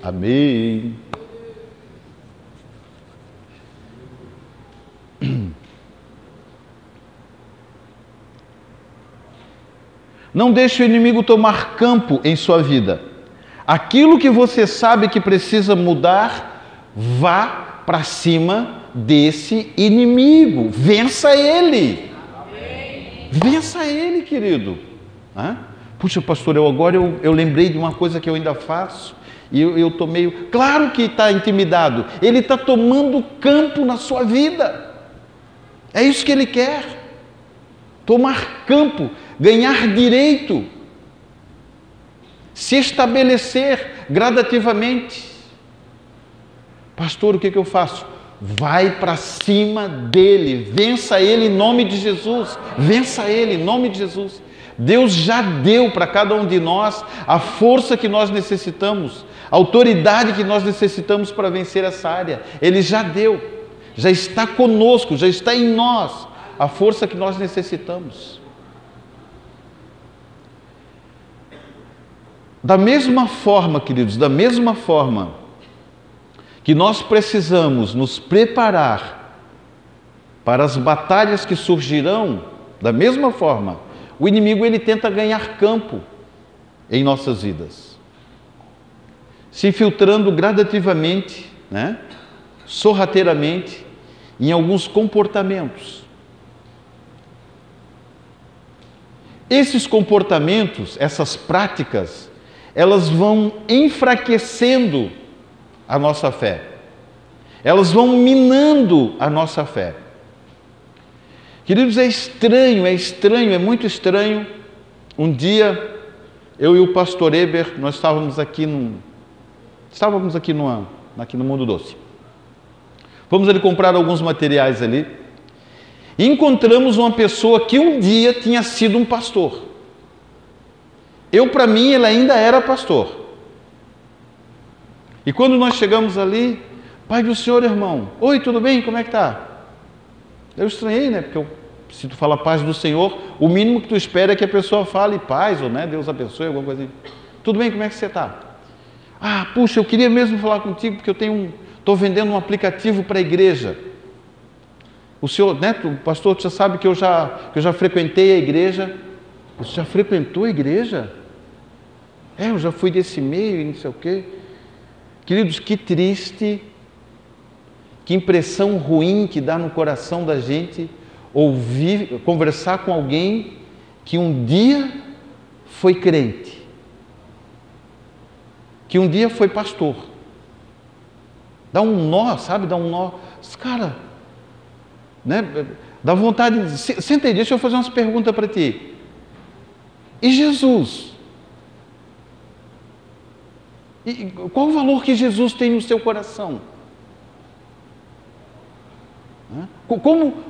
Amém. Não deixe o inimigo tomar campo em sua vida. Aquilo que você sabe que precisa mudar, vá para cima desse inimigo. Vença ele. Vença ele, querido. Puxa, pastor, eu lembrei de uma coisa que eu ainda faço e eu estou meio... Claro que está intimidado. Ele está tomando campo na sua vida. É isso que ele quer. Tomar campo, ganhar direito, se estabelecer gradativamente. Pastor, o que eu faço? Vai para cima dele, vença ele em nome de Jesus, vença ele em nome de Jesus. Deus já deu para cada um de nós a força que nós necessitamos, a autoridade que nós necessitamos para vencer essa área. Ele já deu, já está conosco, já está em nós a força que nós necessitamos. Da mesma forma, queridos, da mesma forma que nós precisamos nos preparar para as batalhas que surgirão, da mesma forma, o inimigo ele tenta ganhar campo em nossas vidas, se infiltrando gradativamente, né, sorrateiramente, em alguns comportamentos. Esses comportamentos, essas práticas, elas vão enfraquecendo a nossa fé. Elas vão minando a nossa fé. Queridos, é estranho, é muito estranho. Um dia, eu e o pastor Eber, nós estávamos aqui no Mundo Doce. Fomos ali comprar alguns materiais ali e encontramos uma pessoa que um dia tinha sido um pastor. Para mim, ele ainda era pastor. E quando nós chegamos ali, pai do senhor, irmão, oi, tudo bem? Como é que tá? Eu estranhei, né? Porque se tu fala paz do Senhor, o mínimo que tu espera é que a pessoa fale paz, ou né, Deus abençoe, alguma coisa assim. Tudo bem, como é que você está? Ah, puxa, eu queria mesmo falar contigo, porque estou vendendo um aplicativo para a igreja. O senhor, né, o pastor, tu já sabe que eu já frequentei a igreja. Você já frequentou a igreja? Eu já fui desse meio e não sei o quê. Queridos, que triste, que impressão ruim que dá no coração da gente conversar com alguém que um dia foi crente, que um dia foi pastor. Dá um nó, sabe? Dá um nó. Cara, né? Dá vontade de... Senta aí, deixa eu fazer umas perguntas para ti. E Jesus? E qual o valor que Jesus tem no seu coração?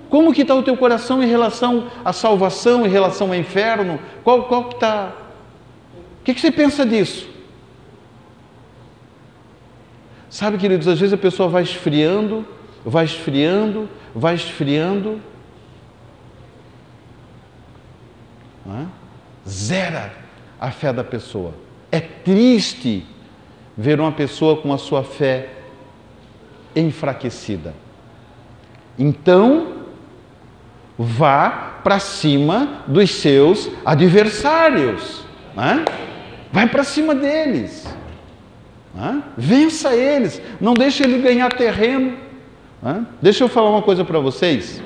Como que está o teu coração em relação à salvação, em relação ao inferno? Qual que está... O que você pensa disso? Sabe, queridos, às vezes a pessoa vai esfriando, zera a fé da pessoa. É triste ver uma pessoa com a sua fé enfraquecida. Então, vá para cima dos seus adversários, né? Vai para cima deles, né? Vença eles, não deixe ele ganhar terreno, né? Deixa eu falar uma coisa para vocês.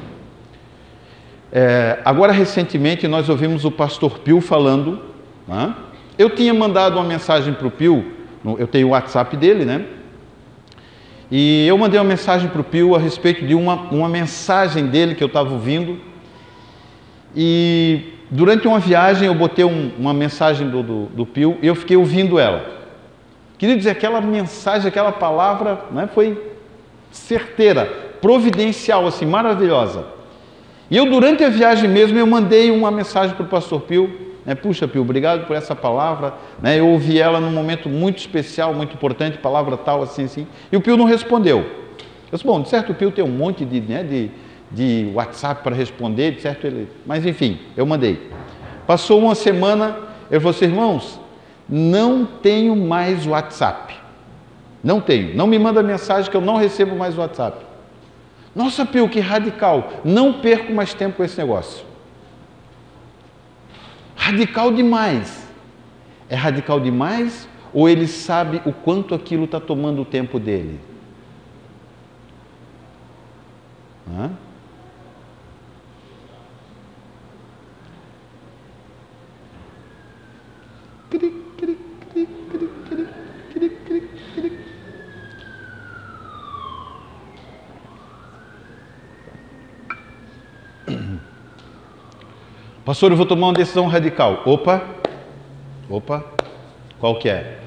Agora, recentemente, nós ouvimos o pastor Pio falando, né? Eu tinha mandado uma mensagem para o Pio, eu tenho o WhatsApp dele, né? E eu mandei uma mensagem para o Pio a respeito de uma mensagem dele que eu estava ouvindo. E durante uma viagem eu botei uma mensagem do Pio e eu fiquei ouvindo ela. Queria dizer, aquela mensagem, aquela palavra, né, foi certeira, providencial, assim, maravilhosa. E eu, durante a viagem mesmo, eu mandei uma mensagem para o pastor Pio. Puxa, Pio, obrigado por essa palavra, né? Eu ouvi ela num momento muito especial, muito importante, palavra tal, assim, assim. E o Pio não respondeu. Eu disse, bom, de certo o Pio tem um monte de WhatsApp para responder, de certo ele... Mas enfim, eu mandei. Passou uma semana, ele falou assim, irmãos, não tenho mais WhatsApp. Não tenho. Não me manda mensagem que eu não recebo mais WhatsApp. Nossa, Pio, que radical. Não perco mais tempo com esse negócio. Radical demais. É radical demais ou ele sabe o quanto aquilo está tomando o tempo dele? Pastor, eu vou tomar uma decisão radical. Opa, qual que é?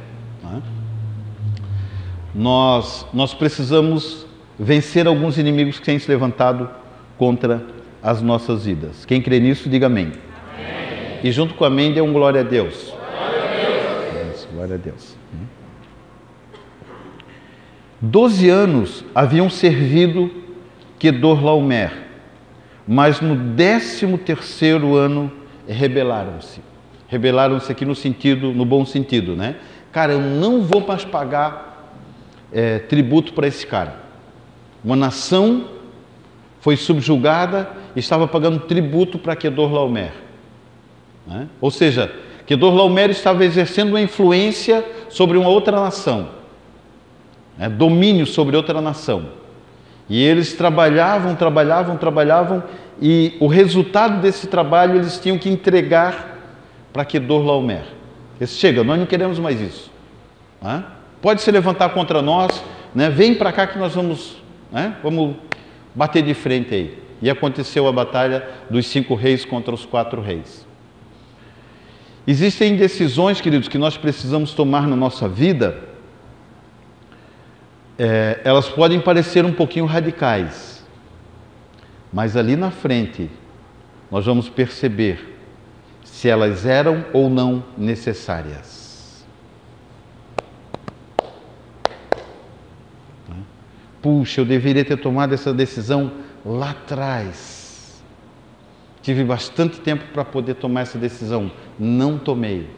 Nós precisamos vencer alguns inimigos que têm se levantado contra as nossas vidas. Quem crê nisso, diga amém. Amém. E junto com amém, dê um glória a Deus. Glória a Deus. Glória a Deus. 12 anos haviam servido Quedorlaomer, mas no 13º ano rebelaram-se. rebelaram-se aqui no sentido, no bom sentido, né? Cara, eu não vou mais pagar tributo para esse cara. Uma nação foi subjugada e estava pagando tributo para Quedorlaomer, né? Ou seja, Quedorlaomer estava exercendo uma influência sobre uma outra nação, né? Domínio sobre outra nação. E eles trabalhavam, e o resultado desse trabalho eles tinham que entregar para Quedorlaomer. Eles chega, nós não queremos mais isso, né? Pode se levantar contra nós, né? Vem para cá que nós vamos, né? Vamos bater de frente aí. E aconteceu a batalha dos 5 reis contra os 4 reis. Existem decisões, queridos, que nós precisamos tomar na nossa vida. Elas podem parecer um pouquinho radicais, mas ali na frente nós vamos perceber se elas eram ou não necessárias. Puxa, eu deveria ter tomado essa decisão lá atrás. Tive bastante tempo para poder tomar essa decisão, não tomei.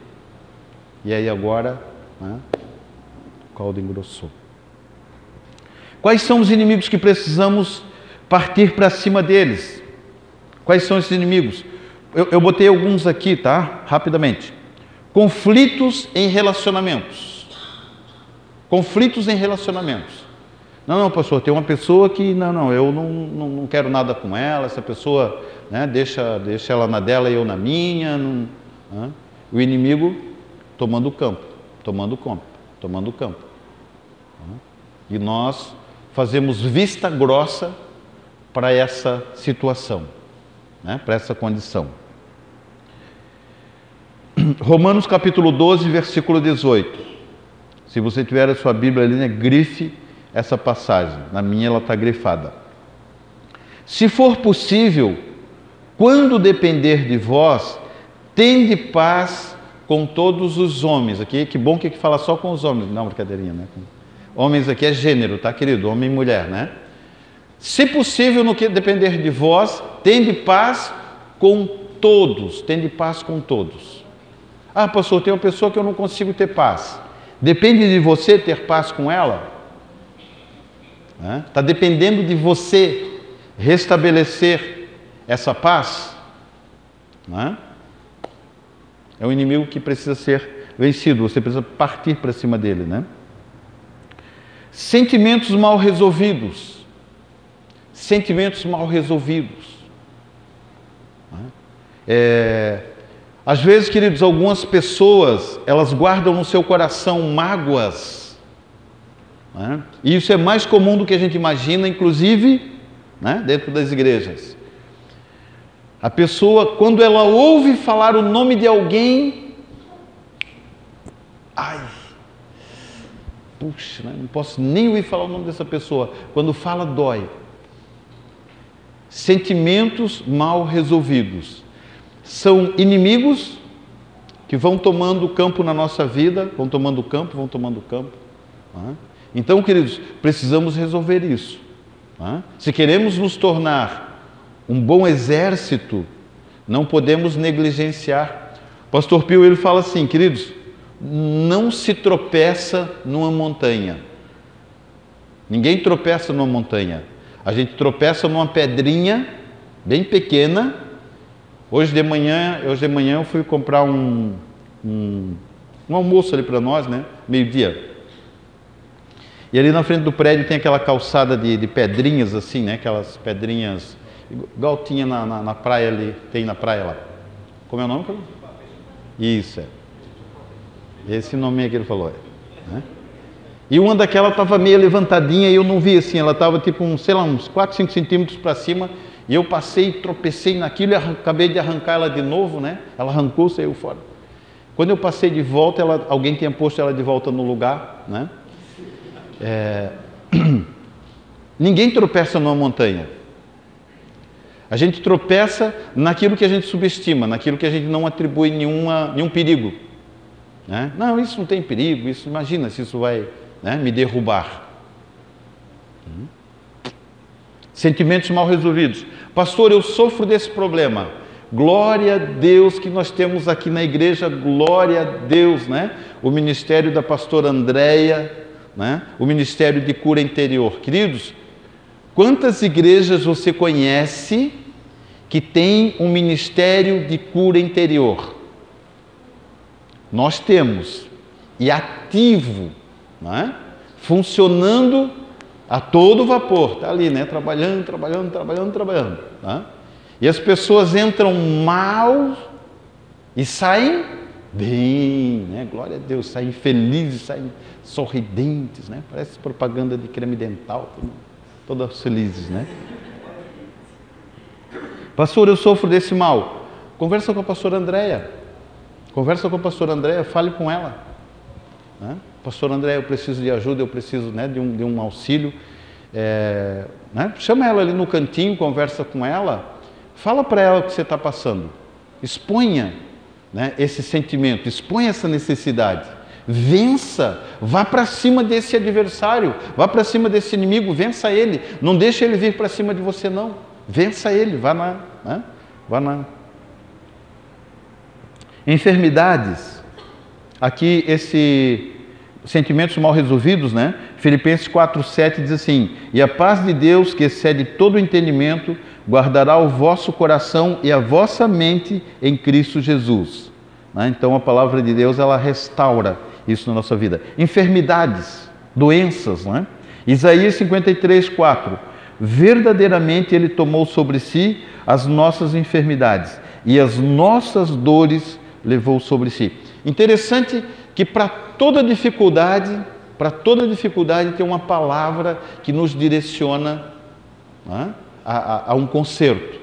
E aí agora, né, o caldo engrossou. Quais são os inimigos que precisamos partir para cima deles? Quais são esses inimigos? Eu botei alguns aqui, tá? Rapidamente. Conflitos em relacionamentos. Conflitos em relacionamentos. Não, pastor, tem uma pessoa que, eu não quero nada com ela, essa pessoa, né, deixa ela na dela e eu na minha. Né? O inimigo tomando o campo. E nós fazemos vista grossa para essa situação, né? Para essa condição. Romanos capítulo 12, versículo 18. Se você tiver a sua Bíblia ali, né, grife essa passagem. Na minha ela está grifada. Se for possível, quando depender de vós, tende paz com todos os homens. Aqui, que bom que fala só com os homens. Não, brincadeirinha, né? Homens aqui é gênero, tá, querido? Homem e mulher, né? Se possível, no que depender de vós, tende paz com todos. Tende paz com todos. Ah, pastor, tem uma pessoa que eu não consigo ter paz. Depende de você ter paz com ela? Está dependendo de você restabelecer essa paz? É um inimigo que precisa ser vencido. Você precisa partir para cima dele, né? Sentimentos mal resolvidos. Sentimentos mal resolvidos. Às vezes, queridos, algumas pessoas, elas guardam no seu coração mágoas. E isso é mais comum do que a gente imagina, inclusive, né, dentro das igrejas. A pessoa, quando ela ouve falar o nome de alguém, puxa, né, não posso nem ouvir falar o nome dessa pessoa. Quando fala, dói. Sentimentos mal resolvidos. São inimigos que vão tomando campo na nossa vida, vão tomando campo. Então, queridos, precisamos resolver isso. Se queremos nos tornar um bom exército, não podemos negligenciar. O pastor Pio, ele fala assim, queridos, não se tropeça numa montanha. Ninguém tropeça numa montanha. A gente tropeça numa pedrinha bem pequena. Hoje de manhã eu fui comprar um almoço ali para nós, né? Meio-dia. E ali na frente do prédio tem aquela calçada de pedrinhas assim, né? Aquelas pedrinhas, igual tinha na praia ali, tem na praia lá. Como é o nome? Isso, esse nome que ele falou. Né? E uma daquela estava meio levantadinha e eu não vi assim, ela estava tipo uns 4, 5 centímetros para cima. E eu passei, tropecei naquilo e acabei de arrancar ela de novo, né? Ela arrancou, saiu fora. Quando eu passei de volta, alguém tinha posto ela de volta no lugar, né? Ninguém tropeça numa montanha. A gente tropeça naquilo que a gente subestima, naquilo que a gente não atribui nenhum perigo. Né? Não, isso não tem perigo, isso, imagina se isso vai, né, me derrubar. Sentimentos mal resolvidos. Pastor, eu sofro desse problema. Glória a Deus que nós temos aqui na igreja, glória a Deus, né? O ministério da pastora Andréia, né? O ministério de cura interior. Queridos, quantas igrejas você conhece que tem um ministério de cura interior? Nós temos, e ativo, né? Funcionando a todo vapor, está ali, né? Trabalhando. Tá? E as pessoas entram mal e saem bem, né? Glória a Deus, saem felizes, saem sorridentes, né? Parece propaganda de creme dental, todas felizes, né? Pastor, eu sofro desse mal. Conversa com a pastora Andréia. Fale com ela. Né? Pastor André, eu preciso de ajuda, eu preciso, né, de um auxílio. Né? Chama ela ali no cantinho, conversa com ela, fala para ela o que você está passando. Exponha, né, esse sentimento, exponha essa necessidade. Vença, vá para cima desse adversário, vá para cima desse inimigo, vença ele. Não deixe ele vir para cima de você, não. Vença ele, vá na enfermidades. Aqui sentimentos mal resolvidos, né? Filipenses 4:7 diz assim: e a paz de Deus, que excede todo o entendimento, guardará o vosso coração e a vossa mente em Cristo Jesus. Né? Então a palavra de Deus, ela restaura isso na nossa vida. Enfermidades, doenças, né? Isaías 53:4: verdadeiramente Ele tomou sobre si as nossas enfermidades e as nossas dores levou sobre si. Interessante que para toda dificuldade tem uma palavra que nos direciona, né, a um conserto.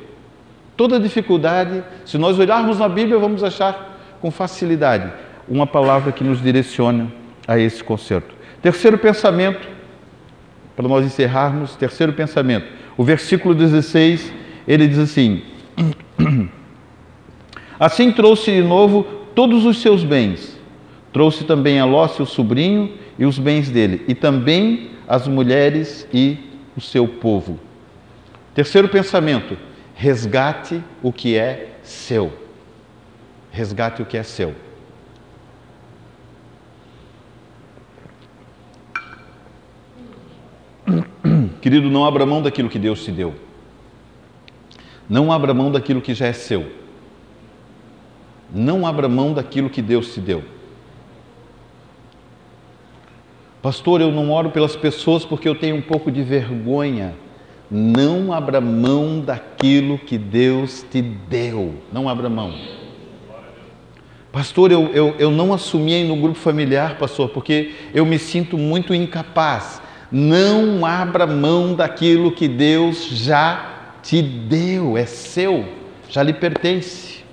Toda dificuldade, se nós olharmos na Bíblia, vamos achar com facilidade uma palavra que nos direciona a esse conserto. Terceiro pensamento, para nós encerrarmos, o versículo 16, ele diz assim: assim trouxe de novo todos os seus bens, trouxe também a Ló, seu sobrinho, e os bens dele, e também as mulheres e o seu povo. Terceiro pensamento: resgate o que é seu. Resgate o que é seu. Querido, não abra mão daquilo que Deus te deu. Não abra mão daquilo que já é seu. Não abra mão daquilo que Deus te deu. Pastor, eu não oro pelas pessoas porque eu tenho um pouco de vergonha. Não abra mão daquilo que Deus te deu. Não abra mão. Pastor, eu não assumi aí no grupo familiar, pastor, porque eu me sinto muito incapaz. Não abra mão daquilo que Deus já te deu. É seu, já lhe pertence.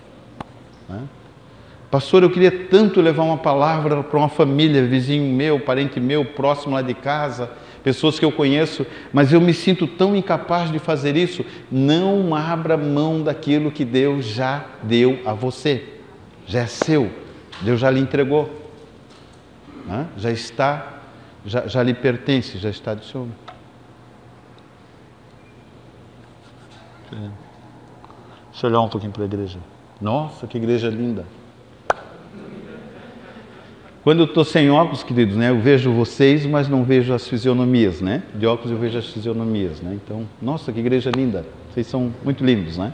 Pastor, eu queria tanto levar uma palavra para uma família, vizinho meu, parente meu, próximo lá de casa, pessoas que eu conheço, mas eu me sinto tão incapaz de fazer isso. Não abra mão daquilo que Deus já deu a você. Já é seu, Deus já lhe entregou. Já está, já lhe pertence, já está do Senhor. Deixa eu olhar um pouquinho para a igreja. Nossa, que igreja linda. Quando eu estou sem óculos, queridos, né, eu vejo vocês, mas não vejo as fisionomias, né? De óculos eu vejo as fisionomias, né? Então, nossa, que igreja linda. Vocês são muito lindos, né?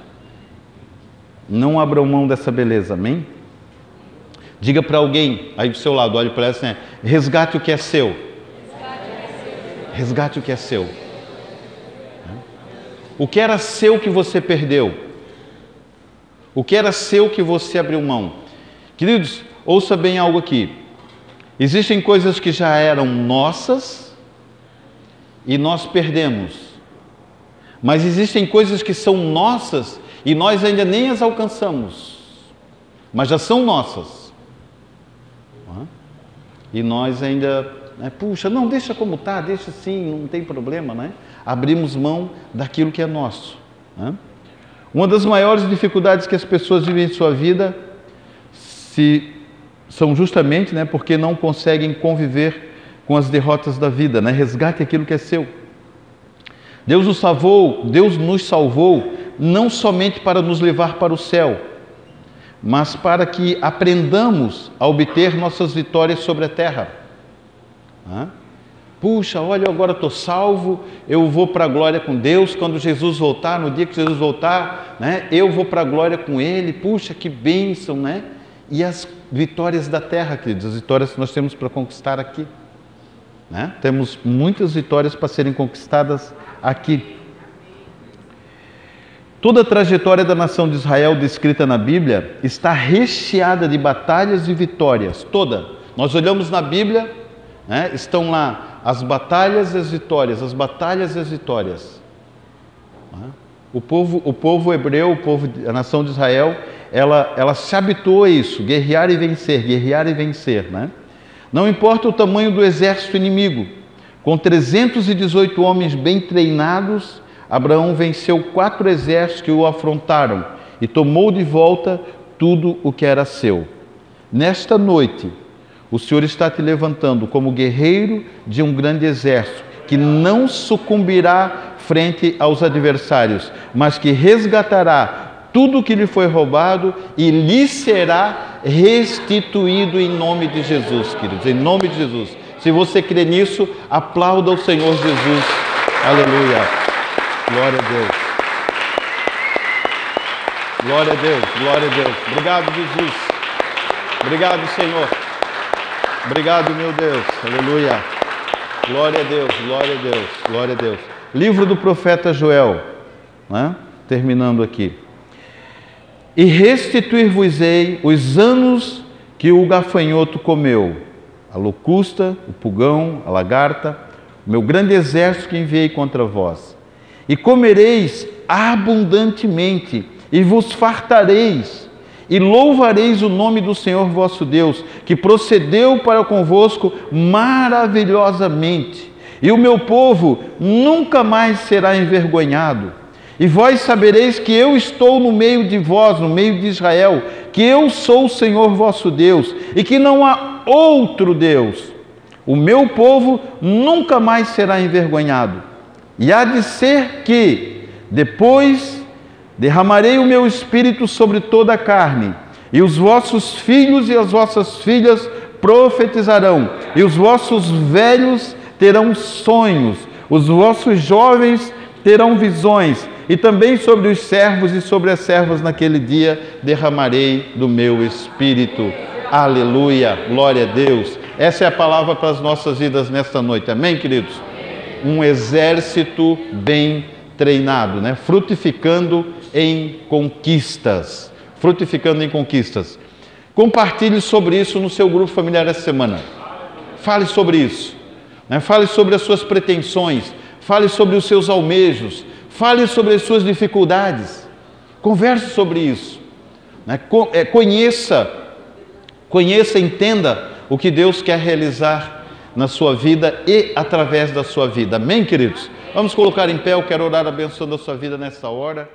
Não abram mão dessa beleza, amém? Diga para alguém aí do seu lado, olhe para ela assim: resgate o que é seu. Resgate o que é seu. O que era seu que você perdeu? O que era seu que você abriu mão? Queridos, ouça bem algo aqui. Existem coisas que já eram nossas e nós perdemos. Mas existem coisas que são nossas e nós ainda nem as alcançamos. Mas já são nossas. E nós ainda, puxa, não, deixa como está, deixa assim, não tem problema, né? Abrimos mão daquilo que é nosso. Uma das maiores dificuldades que as pessoas vivem em sua vida são justamente, porque não conseguem conviver com as derrotas da vida, Resgate aquilo que é seu. Deus nos salvou não somente para nos levar para o céu, mas para que aprendamos a obter nossas vitórias sobre a terra. Puxa, olha, eu agora estou salvo, eu vou para a glória com Deus, quando Jesus voltar, no dia que Jesus voltar, né, eu vou para a glória com Ele, puxa, que bênção, né? E as vitórias da terra, queridos, as vitórias que nós temos para conquistar aqui, né? Temos muitas vitórias para serem conquistadas aqui. Toda a trajetória da nação de Israel descrita na Bíblia está recheada de batalhas e vitórias, toda. Nós olhamos na Bíblia, né, estão lá as batalhas e as vitórias, as batalhas e as vitórias. O povo hebreu, a nação de Israel, ela se habituou a isso, guerrear e vencer, né? Não importa o tamanho do exército inimigo, com 318 homens bem treinados, Abraão venceu 4 exércitos que o afrontaram e tomou de volta tudo o que era seu. Nesta noite, o Senhor está te levantando como guerreiro de um grande exército, que não sucumbirá frente aos adversários, mas que resgatará tudo o que lhe foi roubado e lhe será restituído em nome de Jesus, queridos, em nome de Jesus. Se você crê nisso, aplauda o Senhor Jesus. Aleluia. Glória a Deus. Glória a Deus, glória a Deus. Obrigado, Jesus. Obrigado, Senhor. Obrigado, meu Deus. Aleluia. Glória a Deus, glória a Deus, glória a Deus. Livro do profeta Joel, né? Terminando aqui. E restituir-vos-ei os anos que o gafanhoto comeu, a locusta, o pulgão, a lagarta, o meu grande exército que enviei contra vós. E comereis abundantemente, e vos fartareis, e louvareis o nome do Senhor vosso Deus, que procedeu para convosco maravilhosamente. E o meu povo nunca mais será envergonhado. E vós sabereis que eu estou no meio de vós, no meio de Israel, que eu sou o Senhor vosso Deus, e que não há outro Deus. O meu povo nunca mais será envergonhado. E há de ser que, depois, derramarei o meu espírito sobre toda a carne, e os vossos filhos e as vossas filhas profetizarão, e os vossos velhos terão sonhos, os vossos jovens terão visões, e também sobre os servos e sobre as servas naquele dia derramarei do meu espírito. Aleluia, glória a Deus. Essa é a palavra para as nossas vidas nesta noite, amém, queridos? Um exército bem treinado, né? Frutificando em conquistas. Frutificando em conquistas. Compartilhe sobre isso no seu grupo familiar essa semana. Fale sobre isso, né? Fale sobre as suas pretensões, fale sobre os seus almejos, fale sobre as suas dificuldades. Converse sobre isso, né? Conheça, entenda o que Deus quer realizar na sua vida e através da sua vida. Amém, queridos? Vamos colocar em pé, eu quero orar abençoando a sua vida nessa hora.